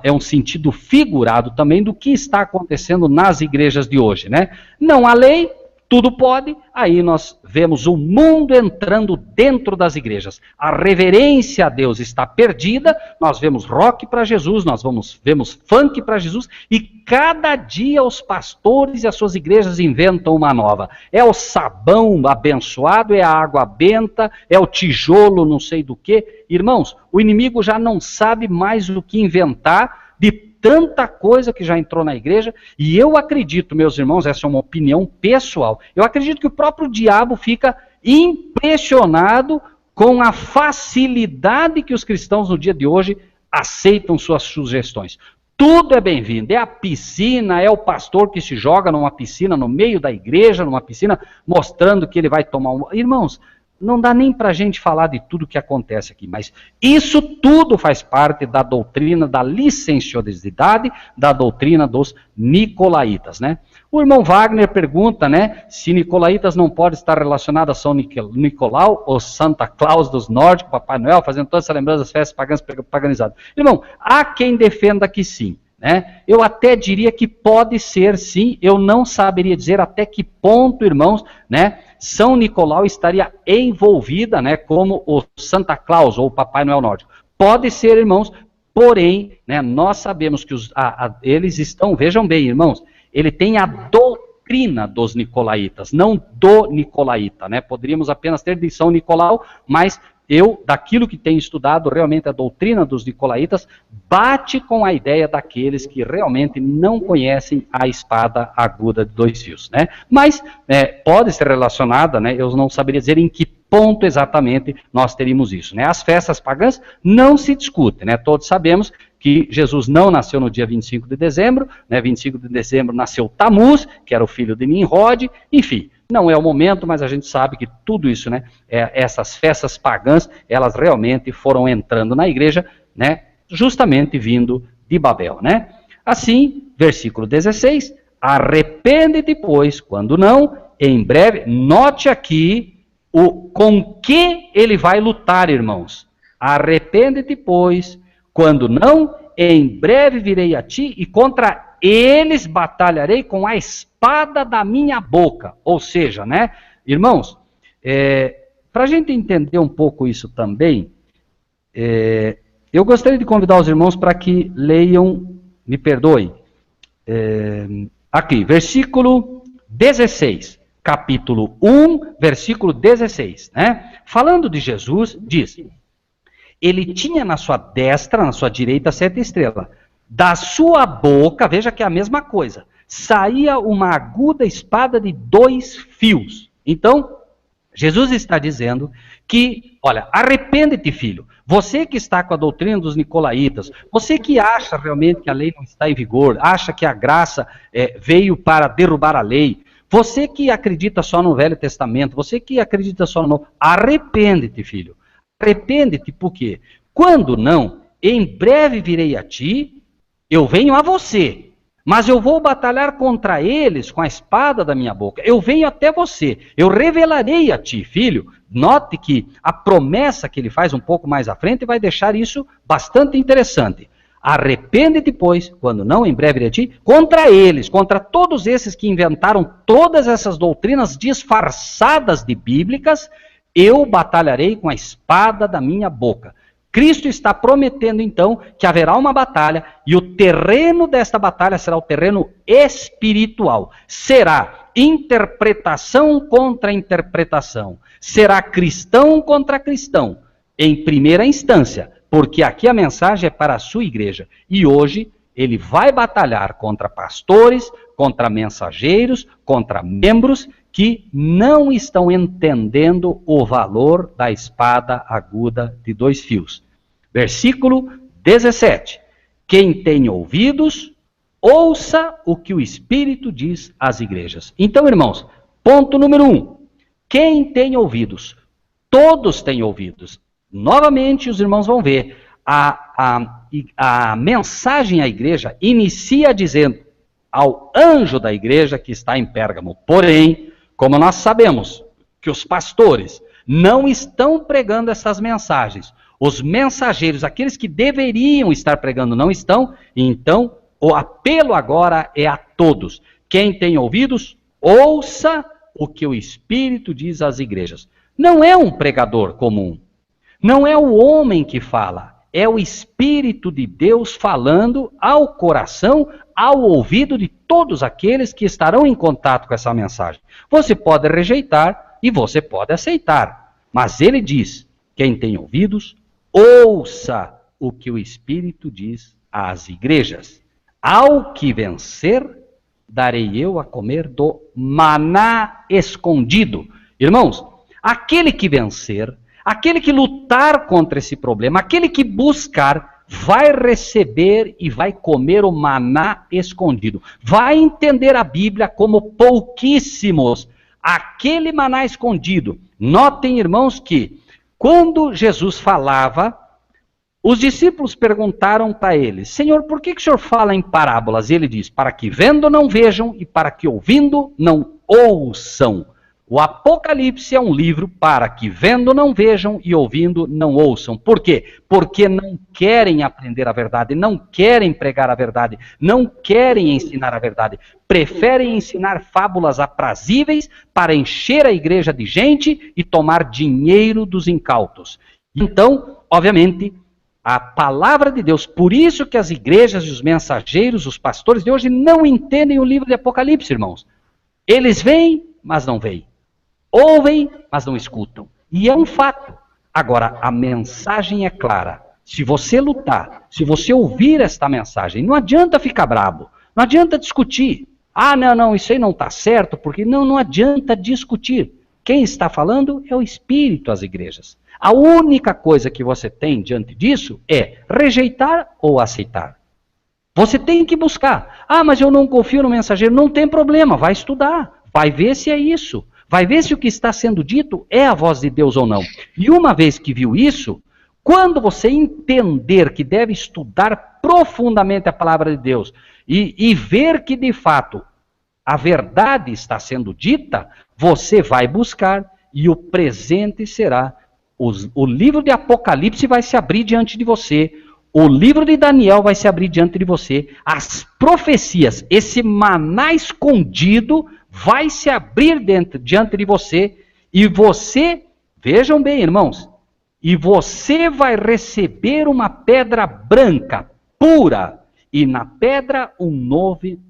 um sentido figurado também do que está acontecendo nas igrejas de hoje, né? Não há lei, tudo pode, aí nós vemos o mundo entrando dentro das igrejas. A reverência a Deus está perdida, nós vemos rock para Jesus, nós vemos funk para Jesus, e cada dia os pastores e as suas igrejas inventam uma nova. É o sabão abençoado, é a água benta, é o tijolo não sei do que. Irmãos, o inimigo já não sabe mais o que inventar de tanta coisa que já entrou na igreja, e eu acredito, meus irmãos, essa é uma opinião pessoal, eu acredito que o próprio diabo fica impressionado com a facilidade que os cristãos no dia de hoje aceitam suas sugestões. Tudo é bem-vindo, é a piscina, é o pastor que se joga numa piscina no meio da igreja, numa piscina, mostrando que ele vai tomar um... Irmãos, não dá nem para a gente falar de tudo que acontece aqui, mas isso tudo faz parte da doutrina da licenciosidade, da doutrina dos nicolaítas, né? O irmão Wagner pergunta, né, se nicolaítas não pode estar relacionado a São Nicolau ou Santa Claus dos nórdicos, Papai Noel, fazendo toda essa lembrança das festas pagãs paganizadas. Irmão, há quem defenda que sim. Né? Eu até diria que pode ser sim, eu não saberia dizer até que ponto, irmãos, né, São Nicolau estaria envolvida, né, como o Santa Claus ou o Papai Noel nórdico. Pode ser, irmãos, porém, né, nós sabemos que eles estão, vejam bem, irmãos, ele tem a doutrina dos nicolaítas, não do nicolaíta, né? Poderíamos apenas ter de São Nicolau, mas daquilo que tenho estudado, realmente a doutrina dos nicolaítas bate com a ideia daqueles que realmente não conhecem a espada aguda de 2 fios, né? Mas pode ser relacionada, né? Eu não saberia dizer em que ponto exatamente nós teríamos isso, né? As festas pagãs não se discutem, né? Todos sabemos que Jesus não nasceu no dia 25 de dezembro, né? 25 de dezembro nasceu Tamuz, que era o filho de Nimrod, enfim. Não é o momento, mas a gente sabe que tudo isso, né, essas festas pagãs, elas realmente foram entrando na igreja, né, justamente vindo de Babel, né? Assim, versículo 16, arrepende-te, pois, quando não, em breve, note aqui com que ele vai lutar, irmãos. Arrepende-te, pois, quando não, em breve virei a ti e contra eles batalharei com a espada da minha boca. Ou seja, né, irmãos, para a gente entender um pouco isso também, eu gostaria de convidar os irmãos para que leiam, me perdoe, aqui, versículo 16, capítulo 1, versículo 16, né? Falando de Jesus, diz: ele tinha na sua destra, na sua direita, 7 estrelas. Da sua boca, veja que é a mesma coisa, saía uma aguda espada de 2 fios. Então, Jesus está dizendo que, olha, arrepende-te, filho. Você que está com a doutrina dos nicolaítas, você que acha realmente que a lei não está em vigor, acha que a graça veio para derrubar a lei, você que acredita só no Velho Testamento, você que acredita só no Novo, arrepende-te, filho. Arrepende-te, por quê? Quando não, em breve virei a ti, eu venho a você, mas eu vou batalhar contra eles com a espada da minha boca. Eu venho até você, eu revelarei a ti, filho. Note que a promessa que ele faz um pouco mais à frente vai deixar isso bastante interessante. Arrepende-te, pois, quando não, em breve virei a ti, contra eles, contra todos esses que inventaram todas essas doutrinas disfarçadas de bíblicas, eu batalharei com a espada da minha boca. Cristo está prometendo, então, que haverá uma batalha, e o terreno desta batalha será o terreno espiritual. Será interpretação contra interpretação. Será cristão contra cristão, em primeira instância, porque aqui a mensagem é para a sua igreja. E hoje ele vai batalhar contra pastores, contra mensageiros, contra membros que não estão entendendo o valor da espada aguda de 2 fios. Versículo 17. Quem tem ouvidos, ouça o que o Espírito diz às igrejas. Então, irmãos, ponto número 1. Quem tem ouvidos? Todos têm ouvidos. Novamente, os irmãos vão ver, a mensagem à igreja inicia dizendo ao anjo da igreja que está em Pérgamo. Porém, como nós sabemos que os pastores não estão pregando essas mensagens, os mensageiros, aqueles que deveriam estar pregando, não estão, então o apelo agora é a todos. Quem tem ouvidos, ouça o que o Espírito diz às igrejas. Não é um pregador comum, não é o homem que fala, é o Espírito de Deus falando ao coração, ao ouvido de todos aqueles que estarão em contato com essa mensagem. Você pode rejeitar e você pode aceitar, mas ele diz, quem tem ouvidos, ouça o que o Espírito diz às igrejas. Ao que vencer, darei eu a comer do maná escondido. Irmãos, aquele que vencer, aquele que lutar contra esse problema, aquele que buscar, vai receber e vai comer o maná escondido. Vai entender a Bíblia como pouquíssimos. Aquele maná escondido. Notem, irmãos, que quando Jesus falava, os discípulos perguntaram para ele, Senhor, por que o Senhor fala em parábolas? E ele diz, para que vendo não vejam e para que ouvindo não ouçam. O Apocalipse é um livro para que vendo não vejam e ouvindo não ouçam. Por quê? Porque não querem aprender a verdade, não querem pregar a verdade, não querem ensinar a verdade. Preferem ensinar fábulas aprazíveis para encher a igreja de gente e tomar dinheiro dos incautos. Então, obviamente, a palavra de Deus, por isso que as igrejas e os mensageiros, os pastores de hoje não entendem o livro de Apocalipse, irmãos. Eles veem, mas não veem. Ouvem, mas não escutam. E é um fato. Agora, a mensagem é clara. Se você lutar, se você ouvir esta mensagem, não adianta ficar bravo, não adianta discutir. Ah, não, isso aí não está certo, porque não adianta discutir. Quem está falando é o Espírito às igrejas. A única coisa que você tem diante disso é rejeitar ou aceitar. Você tem que buscar. Ah, mas eu não confio no mensageiro. Não tem problema, vai estudar, vai ver se é isso. vai ver se o que está sendo dito é a voz de Deus ou não. E uma vez que viu isso, quando você entender que deve estudar profundamente a palavra de Deus e ver que de fato a verdade está sendo dita, você vai buscar e o presente será. O livro de Apocalipse vai se abrir diante de você, o livro de Daniel vai se abrir diante de você, as profecias, esse maná escondido vai se abrir diante de você, e você, vejam bem, irmãos, e você vai receber uma pedra branca, pura, e na pedra um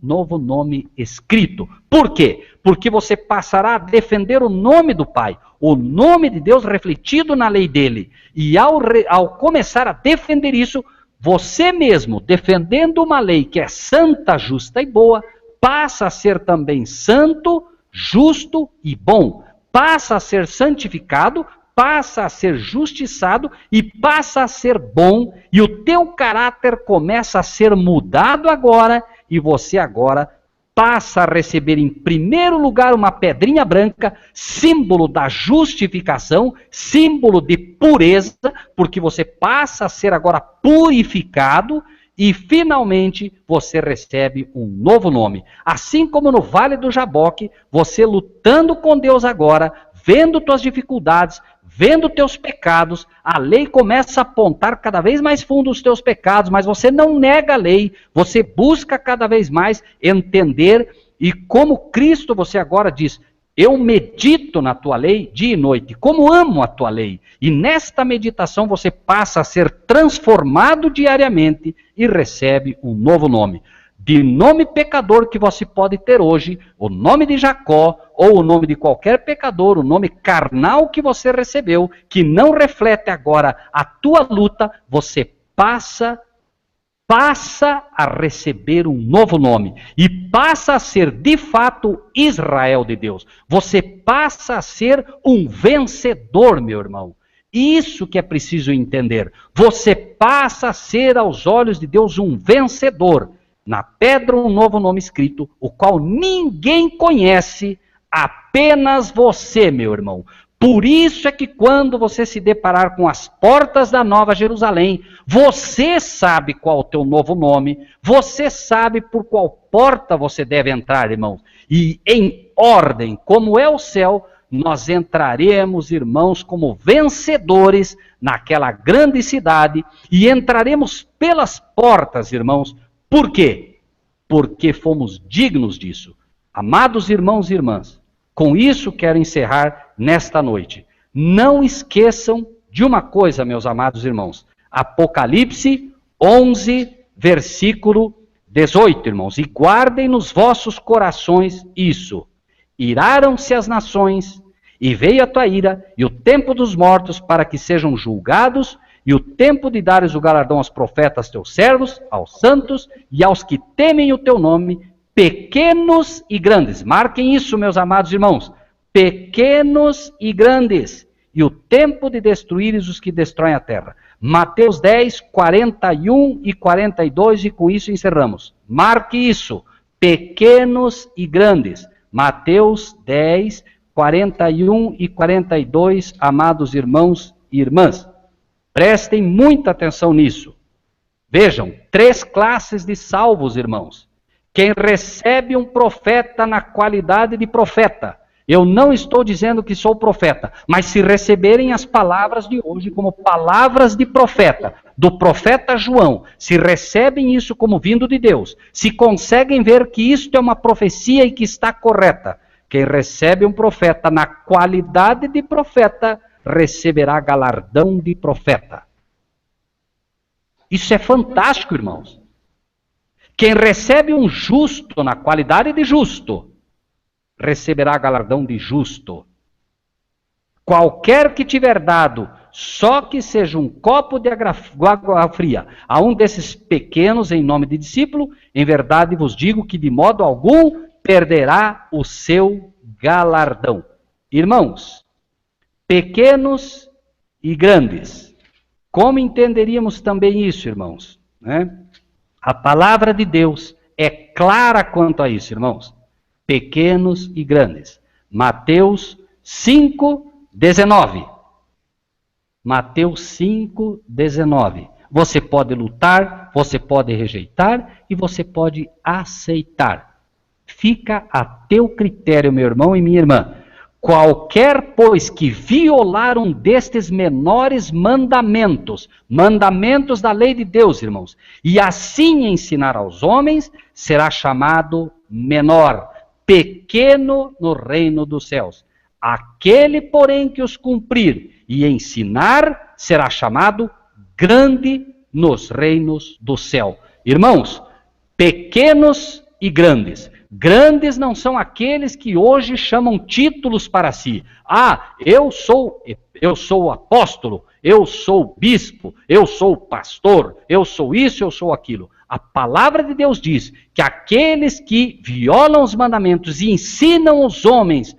novo nome escrito. Por quê? Porque você passará a defender o nome do Pai, o nome de Deus refletido na lei dele. E ao começar a defender isso, você mesmo, defendendo uma lei que é santa, justa e boa, passa a ser também santo, justo e bom. Passa a ser santificado, passa a ser justiçado e passa a ser bom, e o teu caráter começa a ser mudado agora, e você agora passa a receber em primeiro lugar uma pedrinha branca, símbolo da justificação, símbolo de pureza, porque você passa a ser agora purificado, e finalmente você recebe um novo nome. Assim como no Vale do Jaboque, você lutando com Deus agora, vendo tuas dificuldades, vendo teus pecados, a lei começa a apontar cada vez mais fundo os teus pecados, mas você não nega a lei, você busca cada vez mais entender, e como Cristo você agora diz, eu medito na tua lei dia e noite, como amo a tua lei, e nesta meditação você passa a ser transformado diariamente e recebe um novo nome. De nome pecador que você pode ter hoje, o nome de Jacó, ou o nome de qualquer pecador, o nome carnal que você recebeu, que não reflete agora a tua luta, você passa a receber um novo nome, e passa a ser de fato Israel de Deus. Você passa a ser um vencedor, meu irmão. Isso que é preciso entender. Você passa a ser aos olhos de Deus um vencedor. Na pedra um novo nome escrito, o qual ninguém conhece, apenas você, meu irmão. Por isso é que quando você se deparar com as portas da Nova Jerusalém, você sabe qual é o teu novo nome, você sabe por qual porta você deve entrar, irmãos. E em ordem, como é o céu, nós entraremos, irmãos, como vencedores naquela grande cidade, e entraremos pelas portas, irmãos. Por quê? Porque fomos dignos disso. Amados irmãos e irmãs, com isso quero encerrar nesta noite. Não esqueçam de uma coisa, meus amados irmãos. Apocalipse 11, versículo 18, irmãos. E guardem nos vossos corações isso. Iraram-se as nações, e veio a tua ira, e o tempo dos mortos para que sejam julgados, e o tempo de dares o galardão aos profetas teus servos, aos santos e aos que temem o teu nome, pequenos e grandes. Marquem isso, meus amados irmãos. Pequenos e grandes. E o tempo de destruíres os que destroem a terra. Mateus 10, 41 e 42, e com isso encerramos. Marque isso. Pequenos e grandes. Mateus 10, 41 e 42, amados irmãos e irmãs. Prestem muita atenção nisso. Vejam, 3 classes de salvos, irmãos. Quem recebe um profeta na qualidade de profeta. Eu não estou dizendo que sou profeta, mas se receberem as palavras de hoje como palavras de profeta, do profeta João, se recebem isso como vindo de Deus, se conseguem ver que isto é uma profecia e que está correta, quem recebe um profeta na qualidade de profeta, receberá galardão de profeta. Isso é fantástico, irmãos. Quem recebe um justo na qualidade de justo, receberá galardão de justo. Qualquer que tiver dado, só que seja um copo de água fria, a um desses pequenos em nome de discípulo, em verdade vos digo que de modo algum perderá o seu galardão. Irmãos, pequenos e grandes. Como entenderíamos também isso, irmãos? A palavra de Deus é clara quanto a isso, irmãos. Pequenos e grandes. Mateus 5:19. Mateus 5:19. Você pode lutar, você pode rejeitar e você pode aceitar. Fica a teu critério, meu irmão e minha irmã. Qualquer, pois, que violar um destes menores mandamentos, mandamentos da lei de Deus, irmãos, e assim ensinar aos homens, será chamado menor, pequeno no reino dos céus. Aquele, porém, que os cumprir e ensinar, será chamado grande nos reinos do céu. Irmãos, pequenos e grandes. Grandes não são aqueles que hoje chamam títulos para si. Ah, eu sou apóstolo, eu sou bispo, eu sou pastor, eu sou isso, eu sou aquilo. A palavra de Deus diz que aqueles que violam os mandamentos e ensinam os homens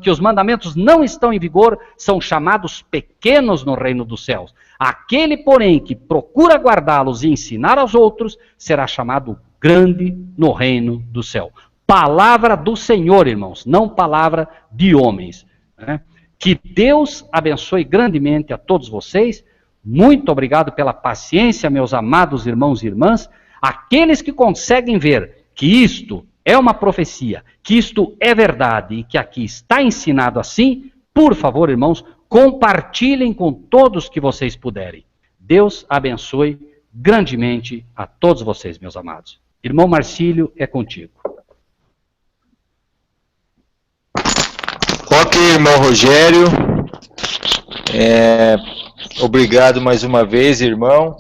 que os mandamentos não estão em vigor são chamados pequenos no reino dos céus. Aquele, porém, que procura guardá-los e ensinar aos outros será chamado grande no reino do céu. Palavra do Senhor, irmãos, não palavra de homens. Né? Que Deus abençoe grandemente a todos vocês. Muito obrigado pela paciência, meus amados irmãos e irmãs. Aqueles que conseguem ver que isto é uma profecia, que isto é verdade e que aqui está ensinado assim, por favor, irmãos, compartilhem com todos que vocês puderem. Deus abençoe grandemente a todos vocês, meus amados. Irmão Marcílio, é contigo. Ok, irmão Rogério. Obrigado mais uma vez, irmão.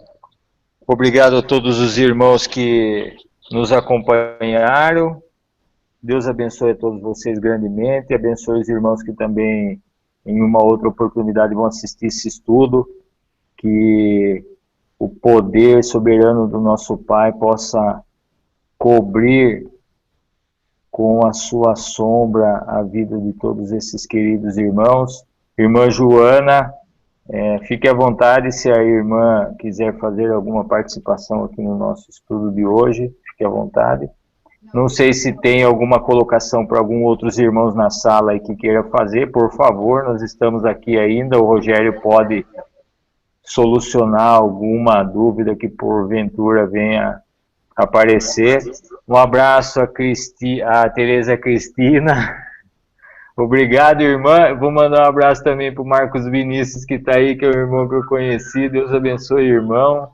Obrigado a todos os irmãos que nos acompanharam. Deus abençoe a todos vocês grandemente. Abençoe os irmãos que também, em uma outra oportunidade, vão assistir esse estudo. Que o poder soberano do nosso Pai possa cobrir com a sua sombra a vida de todos esses queridos irmãos. Irmã Joana, fique à vontade se a irmã quiser fazer alguma participação aqui no nosso estudo de hoje, fique à vontade. Não sei se tem alguma colocação para alguns outros irmãos na sala aí que queira fazer, por favor, nós estamos aqui ainda, o Rogério pode solucionar alguma dúvida que porventura venha aparecer. Um abraço a Tereza Cristina. Obrigado, irmã. Vou mandar um abraço também para o Marcos Vinícius, que está aí, que é o irmão que eu conheci. Deus abençoe, irmão.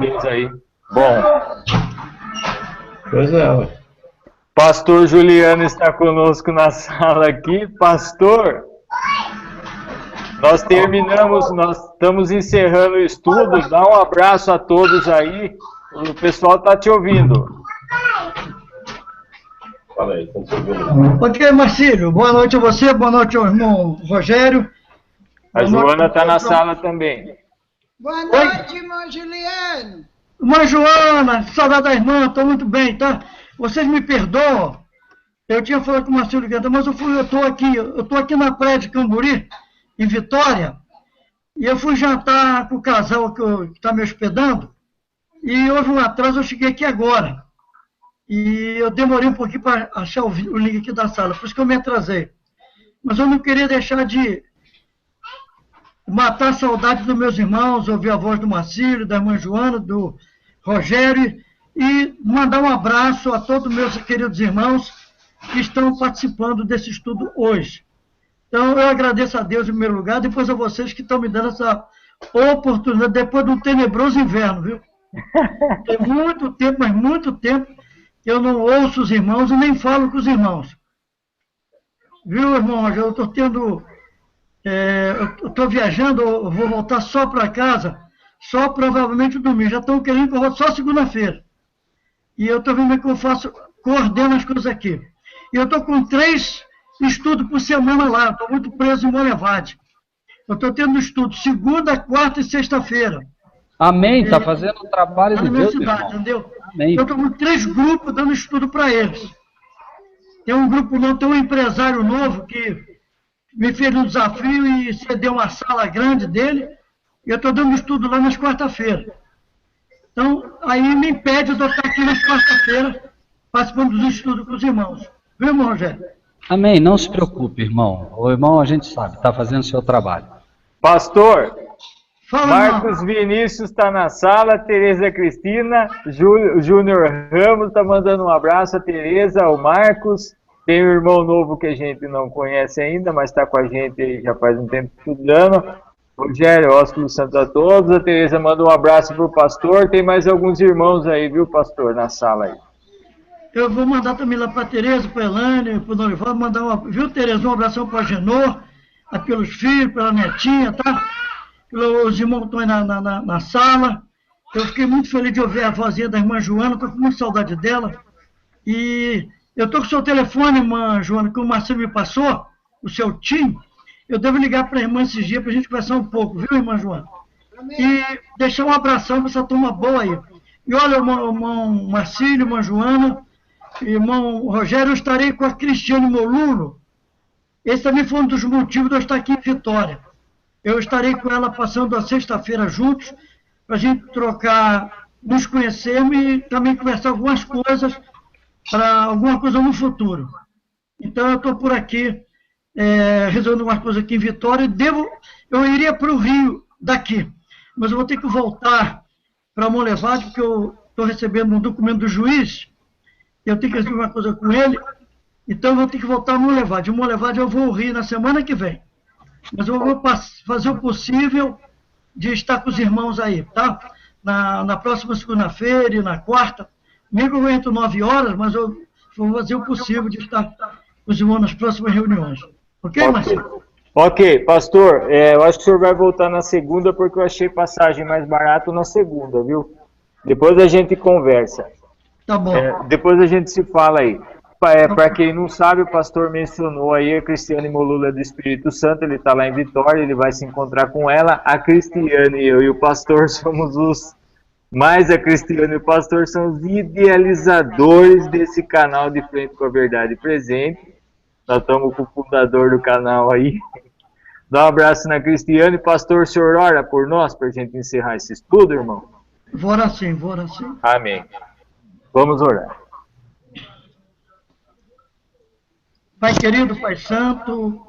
Deus aí. Bom. Pois é. Pastor Juliano está conosco na sala aqui. Pastor, nós estamos encerrando o estudo. Dá um abraço a todos aí. O pessoal está te ouvindo. Fala aí, estão te ouvindo. Ok, Marcílio, boa noite a você, boa noite ao irmão Rogério. A Joana está na sala também. Boa noite, irmão Juliano. Irmã Joana, saudade da irmã, estou muito bem, tá? Vocês me perdoam, eu tinha falado com o Marcílio Guedes, mas eu estou aqui na praia de Camburi, em Vitória, e eu fui jantar com o casal que está me hospedando, e houve um atraso, eu cheguei aqui agora. E eu demorei um pouquinho para achar o link aqui da sala, por isso que eu me atrasei. Mas eu não queria deixar de matar a saudade dos meus irmãos, ouvir a voz do Marcílio, da irmã Joana, do Rogério, e mandar um abraço a todos meus queridos irmãos que estão participando desse estudo hoje. Então, eu agradeço a Deus em primeiro lugar, depois a vocês que estão me dando essa oportunidade, depois de um tenebroso inverno, viu? Tem muito tempo, mas muito tempo, que eu não ouço os irmãos e nem falo com os irmãos. Viu, irmão? Eu estou tendo... eu estou viajando, eu vou voltar só para casa, só provavelmente domingo. Já estão querendo que eu volte só segunda-feira. E eu estou vendo que eu coordeno as coisas aqui. E eu estou com 3 estudos por semana lá, estou muito preso em Molevade. Eu estou tendo estudo segunda, quarta e sexta-feira. Amém, está fazendo o trabalho de Deus, irmão. Entendeu? Amém. Eu estou com 3 grupos dando estudo para eles. Tem um grupo novo, tem um empresário novo que me fez um desafio e cedeu uma sala grande dele, e eu estou dando estudo lá nas quarta-feiras. Então, aí me impede de eu estar aqui nas quarta-feiras, participando dos estudos com os irmãos. Viu, irmão Rogério? Amém. Não se preocupe, irmão. O irmão, a gente sabe, está fazendo o seu trabalho. Pastor, Fala, Marcos irmão. Vinícius está na sala, Tereza Cristina, Júnior Ramos está mandando um abraço, a Tereza, o Marcos, tem um irmão novo que a gente não conhece ainda, mas está com a gente aí já faz um tempo estudando, Rogério, Ósculo Santo a todos, a Tereza manda um abraço para o pastor, tem mais alguns irmãos aí, viu, pastor, na sala aí. Eu vou mandar também lá para a Tereza, para a Elane, para o Norivaldo, mandar viu, Tereza, um abração para a Genô, pelos filhos, pela netinha, tá? Os irmãos que estão aí na sala. Eu fiquei muito feliz de ouvir a vozinha da irmã Joana, estou com muita saudade dela. E eu estou com o seu telefone, irmã Joana, que o Marcelo me passou, o seu TIM. Eu devo ligar para a irmã esses dias para a gente conversar um pouco, viu, irmã Joana? E deixar um abração para essa turma boa aí. E olha, irmão Marcílio, irmã Joana, irmão Rogério, eu estarei com a Cristiane Molulo. Esse também foi um dos motivos de eu estar aqui em Vitória. Eu estarei com ela passando a sexta-feira juntos, para a gente trocar, nos conhecermos e também conversar algumas coisas, para alguma coisa no futuro. Então, eu estou por aqui, resolvendo umas coisas aqui em Vitória. Eu iria para o Rio daqui, mas eu vou ter que voltar para Monlevade, porque eu estou recebendo um documento do juiz, eu tenho que resolver uma coisa com ele, então eu vou ter que voltar a Monlevade. De Monlevade eu vou ao Rio na semana que vem. Mas eu vou fazer o possível de estar com os irmãos aí, tá? Na próxima segunda-feira e na quarta. Mesmo eu entro 9 horas, mas eu vou fazer o possível de estar com os irmãos nas próximas reuniões. Ok, Marcelo? Ok, pastor, eu acho que o senhor vai voltar na segunda, porque eu achei passagem mais barato na segunda, viu? Depois a gente conversa. Tá bom. Depois a gente se fala aí. Para quem não sabe, o pastor mencionou aí a Cristiane Molula do Espírito Santo, ele está lá em Vitória, ele vai se encontrar com ela. A Cristiane, eu e o pastor somos a Cristiane e o pastor são os idealizadores desse canal de Frente com a Verdade Presente. Nós estamos com o fundador do canal aí. Dá um abraço na Cristiane. Pastor, o senhor ora por nós, para a gente encerrar esse estudo, irmão? Vou orar sim, vou orar sim. Amém. Vamos orar. Pai querido, Pai Santo,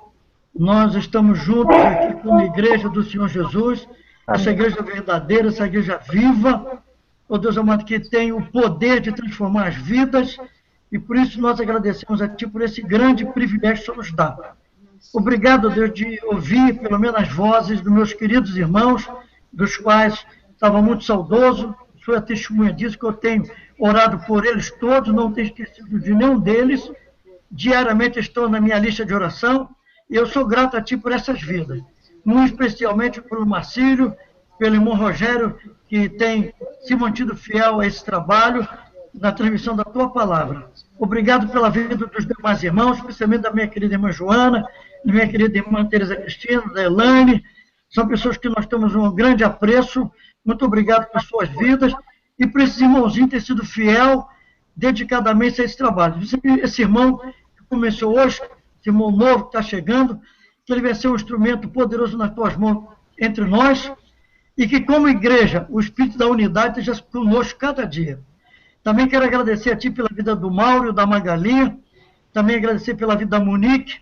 nós estamos juntos aqui com a Igreja do Senhor Jesus, essa igreja verdadeira, essa igreja viva, ó Deus amado, que tem o poder de transformar as vidas, e por isso nós agradecemos a Ti por esse grande privilégio que o Senhor nos dá. Obrigado, Deus, de ouvir pelo menos as vozes dos meus queridos irmãos, dos quais estava muito saudoso, sou a testemunha disso, que eu tenho orado por eles todos, não tenho esquecido de nenhum deles, diariamente estou na minha lista de oração, e eu sou grato a Ti por essas vidas. Muito especialmente pelo Marcílio, pelo irmão Rogério, que tem se mantido fiel a esse trabalho, na transmissão da Tua Palavra. Obrigado pela vida dos demais irmãos, especialmente da minha querida irmã Joana, da minha querida irmã Tereza Cristina, da Elane. São pessoas que nós temos um grande apreço. Muito obrigado por suas vidas, e por esses irmãozinhos ter sido fiel, dedicadamente a esse trabalho. Esse irmão começou hoje, esse irmão novo que está chegando, que ele vai ser um instrumento poderoso nas tuas mãos entre nós, e que como igreja, o Espírito da unidade esteja conosco cada dia. Também quero agradecer a Ti pela vida do Mauro, da Magalinha, também agradecer pela vida da Monique,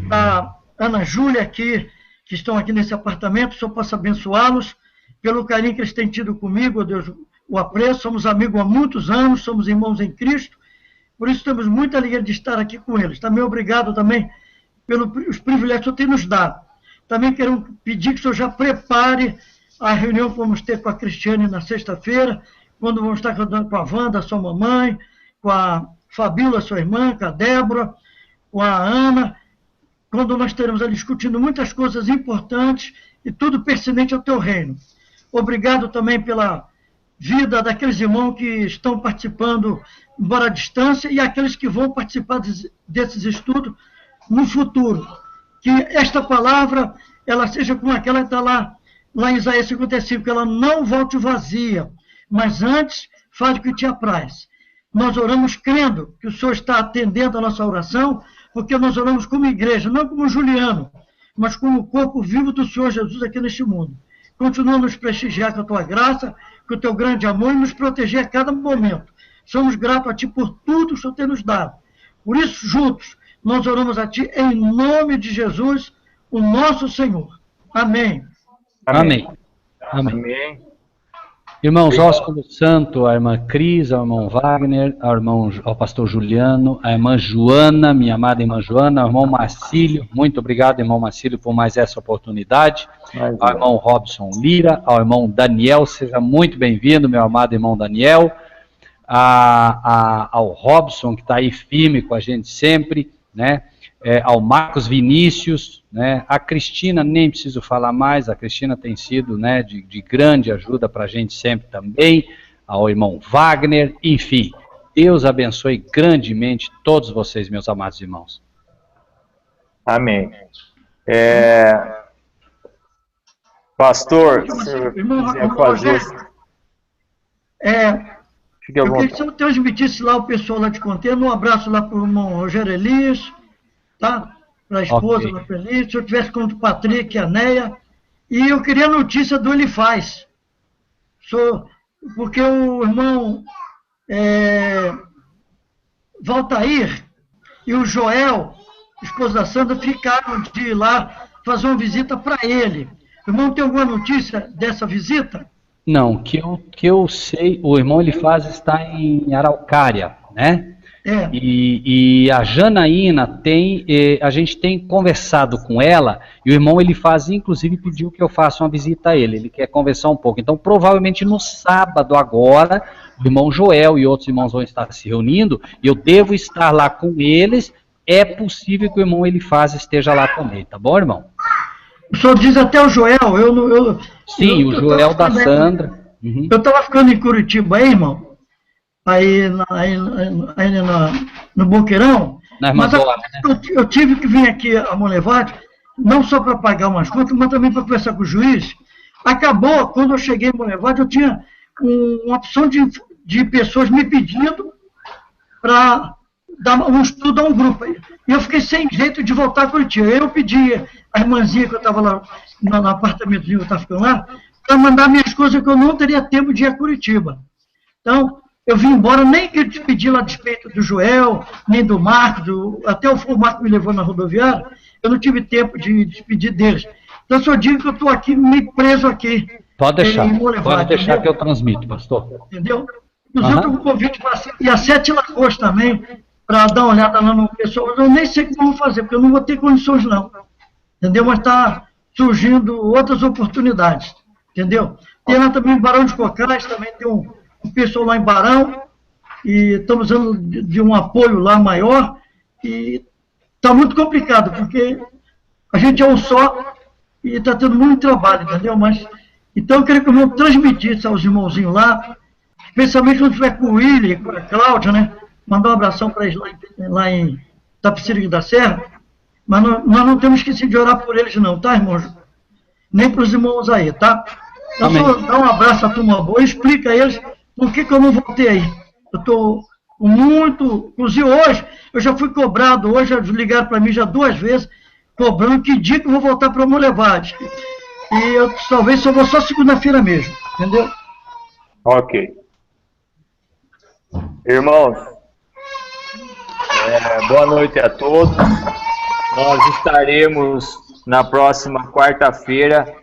da Ana Júlia, que estão aqui nesse apartamento, só posso abençoá-los, pelo carinho que eles têm tido comigo, Deus, o apreço, somos amigos há muitos anos, somos irmãos em Cristo, por isso temos muita alegria de estar aqui com eles. Também obrigado também pelos privilégios que o Senhor tem nos dado. Também quero pedir que o Senhor já prepare a reunião que vamos ter com a Cristiane na sexta-feira, quando vamos estar com a Wanda, sua mamãe, com a Fabíola, sua irmã, com a Débora, com a Ana, quando nós estaremos ali discutindo muitas coisas importantes e tudo pertinente ao Teu reino. Obrigado também pela vida daqueles irmãos que estão participando, embora à distância, e aqueles que vão participar desses estudos no futuro. Que esta palavra, ela seja como aquela que está lá em Isaías 55, que ela não volte vazia, mas antes faz o que Te apraz. Nós oramos crendo que o Senhor está atendendo a nossa oração, porque nós oramos como igreja, não como Juliano, mas como o corpo vivo do Senhor Jesus aqui neste mundo. Continua a nos prestigiar com a Tua graça, com o Teu grande amor, e nos proteger a cada momento. Somos gratos a Ti por tudo que o Senhor tem nos dado. Por isso, juntos, Nós oramos a Ti em nome de Jesus, o nosso Senhor. Amém. Amém. Amém. Irmãos, ósculo santo, a irmã Cris, ao irmão Wagner, ao pastor Juliano, a irmã Joana, minha amada irmã Joana, ao irmão Marcílio, muito obrigado, irmão Marcílio, por mais essa oportunidade, ao irmão Robson Lira, ao irmão Daniel, seja muito bem-vindo, meu amado irmão Daniel, ao Robson, que está aí firme com a gente sempre, né? Ao Marcos Vinícius, né? A Cristina, nem preciso falar mais, a Cristina tem sido, né, de grande ajuda para a gente sempre também, ao irmão Wagner, enfim, Deus abençoe grandemente todos vocês, meus amados irmãos. Amém. Pastor, se você quiser fazer... Fique à eu queria vontade. que você transmitisse lá o pessoal lá de Contenda, um abraço lá para o irmão Rogério Elias, tá? Para a esposa, lá para Elias, se eu tivesse com o Patrick e a Neia, e eu queria a notícia do Elifaz, porque o irmão Valtair e o Joel, esposa da Sandra, ficaram de ir lá fazer uma visita para ele. O irmão tem alguma notícia dessa visita? Não, que eu sei, o irmão Elifaz está em Araucária, né? E a Janaína a gente tem conversado com ela, e o irmão Elifaz inclusive pediu que eu faça uma visita a ele quer conversar um pouco. Então, provavelmente no sábado agora, o irmão Joel e outros irmãos vão estar se reunindo, e eu devo estar lá com eles. É possível que o irmão Elifaz esteja lá também, tá bom, irmão? O senhor diz até o Joel, Sim, o Joel da Sandra. Uhum. Eu estava ficando em Curitiba aí, irmão, no Boqueirão, mas eu tive que vir aqui a Monlevade, não só para pagar umas contas, mas também para conversar com o juiz. Acabou, quando eu cheguei em Monlevade, eu tinha uma opção de pessoas me pedindo para dar um estudo a um grupo. E eu fiquei sem jeito de voltar a Curitiba. Eu pedi a irmãzinha que eu estava lá no apartamentozinho que eu estava ficando lá, para mandar minhas coisas, que eu não teria tempo de ir a Curitiba. Então, eu vim embora, nem que eu te pedi lá a despeito do Joel, nem do Marco, até o Marco me levou na rodoviária, eu não tive tempo de despedir deles. Então, só digo que eu estou aqui, meio preso aqui. Pode deixar que eu transmito, pastor. Entendeu? Inclusive, eu estou com convite para ir a Sete Lagoas também, para dar uma olhada lá no pessoal. Eu nem sei como vou fazer, porque eu não vou ter condições, não. Entendeu? Mas está surgindo outras oportunidades. Entendeu? Tem lá também Barão de Cocais, também tem um pessoal lá em Barão, e estamos usando de um apoio lá maior, e está muito complicado, porque a gente é um só, e está tendo muito trabalho, entendeu? Mas, então eu queria que eu vou transmitir isso aos irmãozinhos lá, especialmente quando estiver com o William e com a Cláudia, né? Mandar um abração para eles lá em Tapicerica da Serra, mas nós não temos que se orar por eles não, tá, irmãos? Nem para os irmãos aí, tá? Então, só dá um abraço à turma boa e explica a eles por que eu não voltei aí. Eu estou muito... Inclusive hoje, eu já fui cobrado, hoje já ligaram para mim já 2 vezes, cobrando que dia que eu vou voltar para Monlevade. E eu talvez só vou só segunda-feira mesmo, entendeu? Ok. Irmãos, boa noite a todos. Nós estaremos na próxima quarta-feira.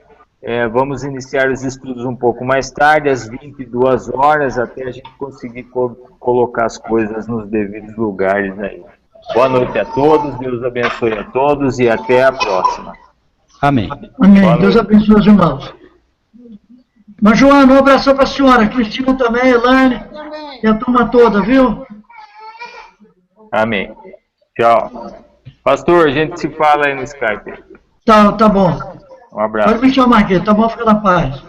Vamos iniciar os estudos um pouco mais tarde, às 22 horas, até a gente conseguir colocar as coisas nos devidos lugares aí. Boa noite a todos, Deus abençoe a todos e até a próxima. Amém. Amém. Deus abençoe os irmãos. Mas, Joana, um abração para a senhora, Cristina também, Elaine, e a turma toda, viu? Amém. Tchau. Pastor, a gente se fala aí no Skype. Tá bom. Um abraço. Pode me chamar aqui, tá bom? Fica na paz.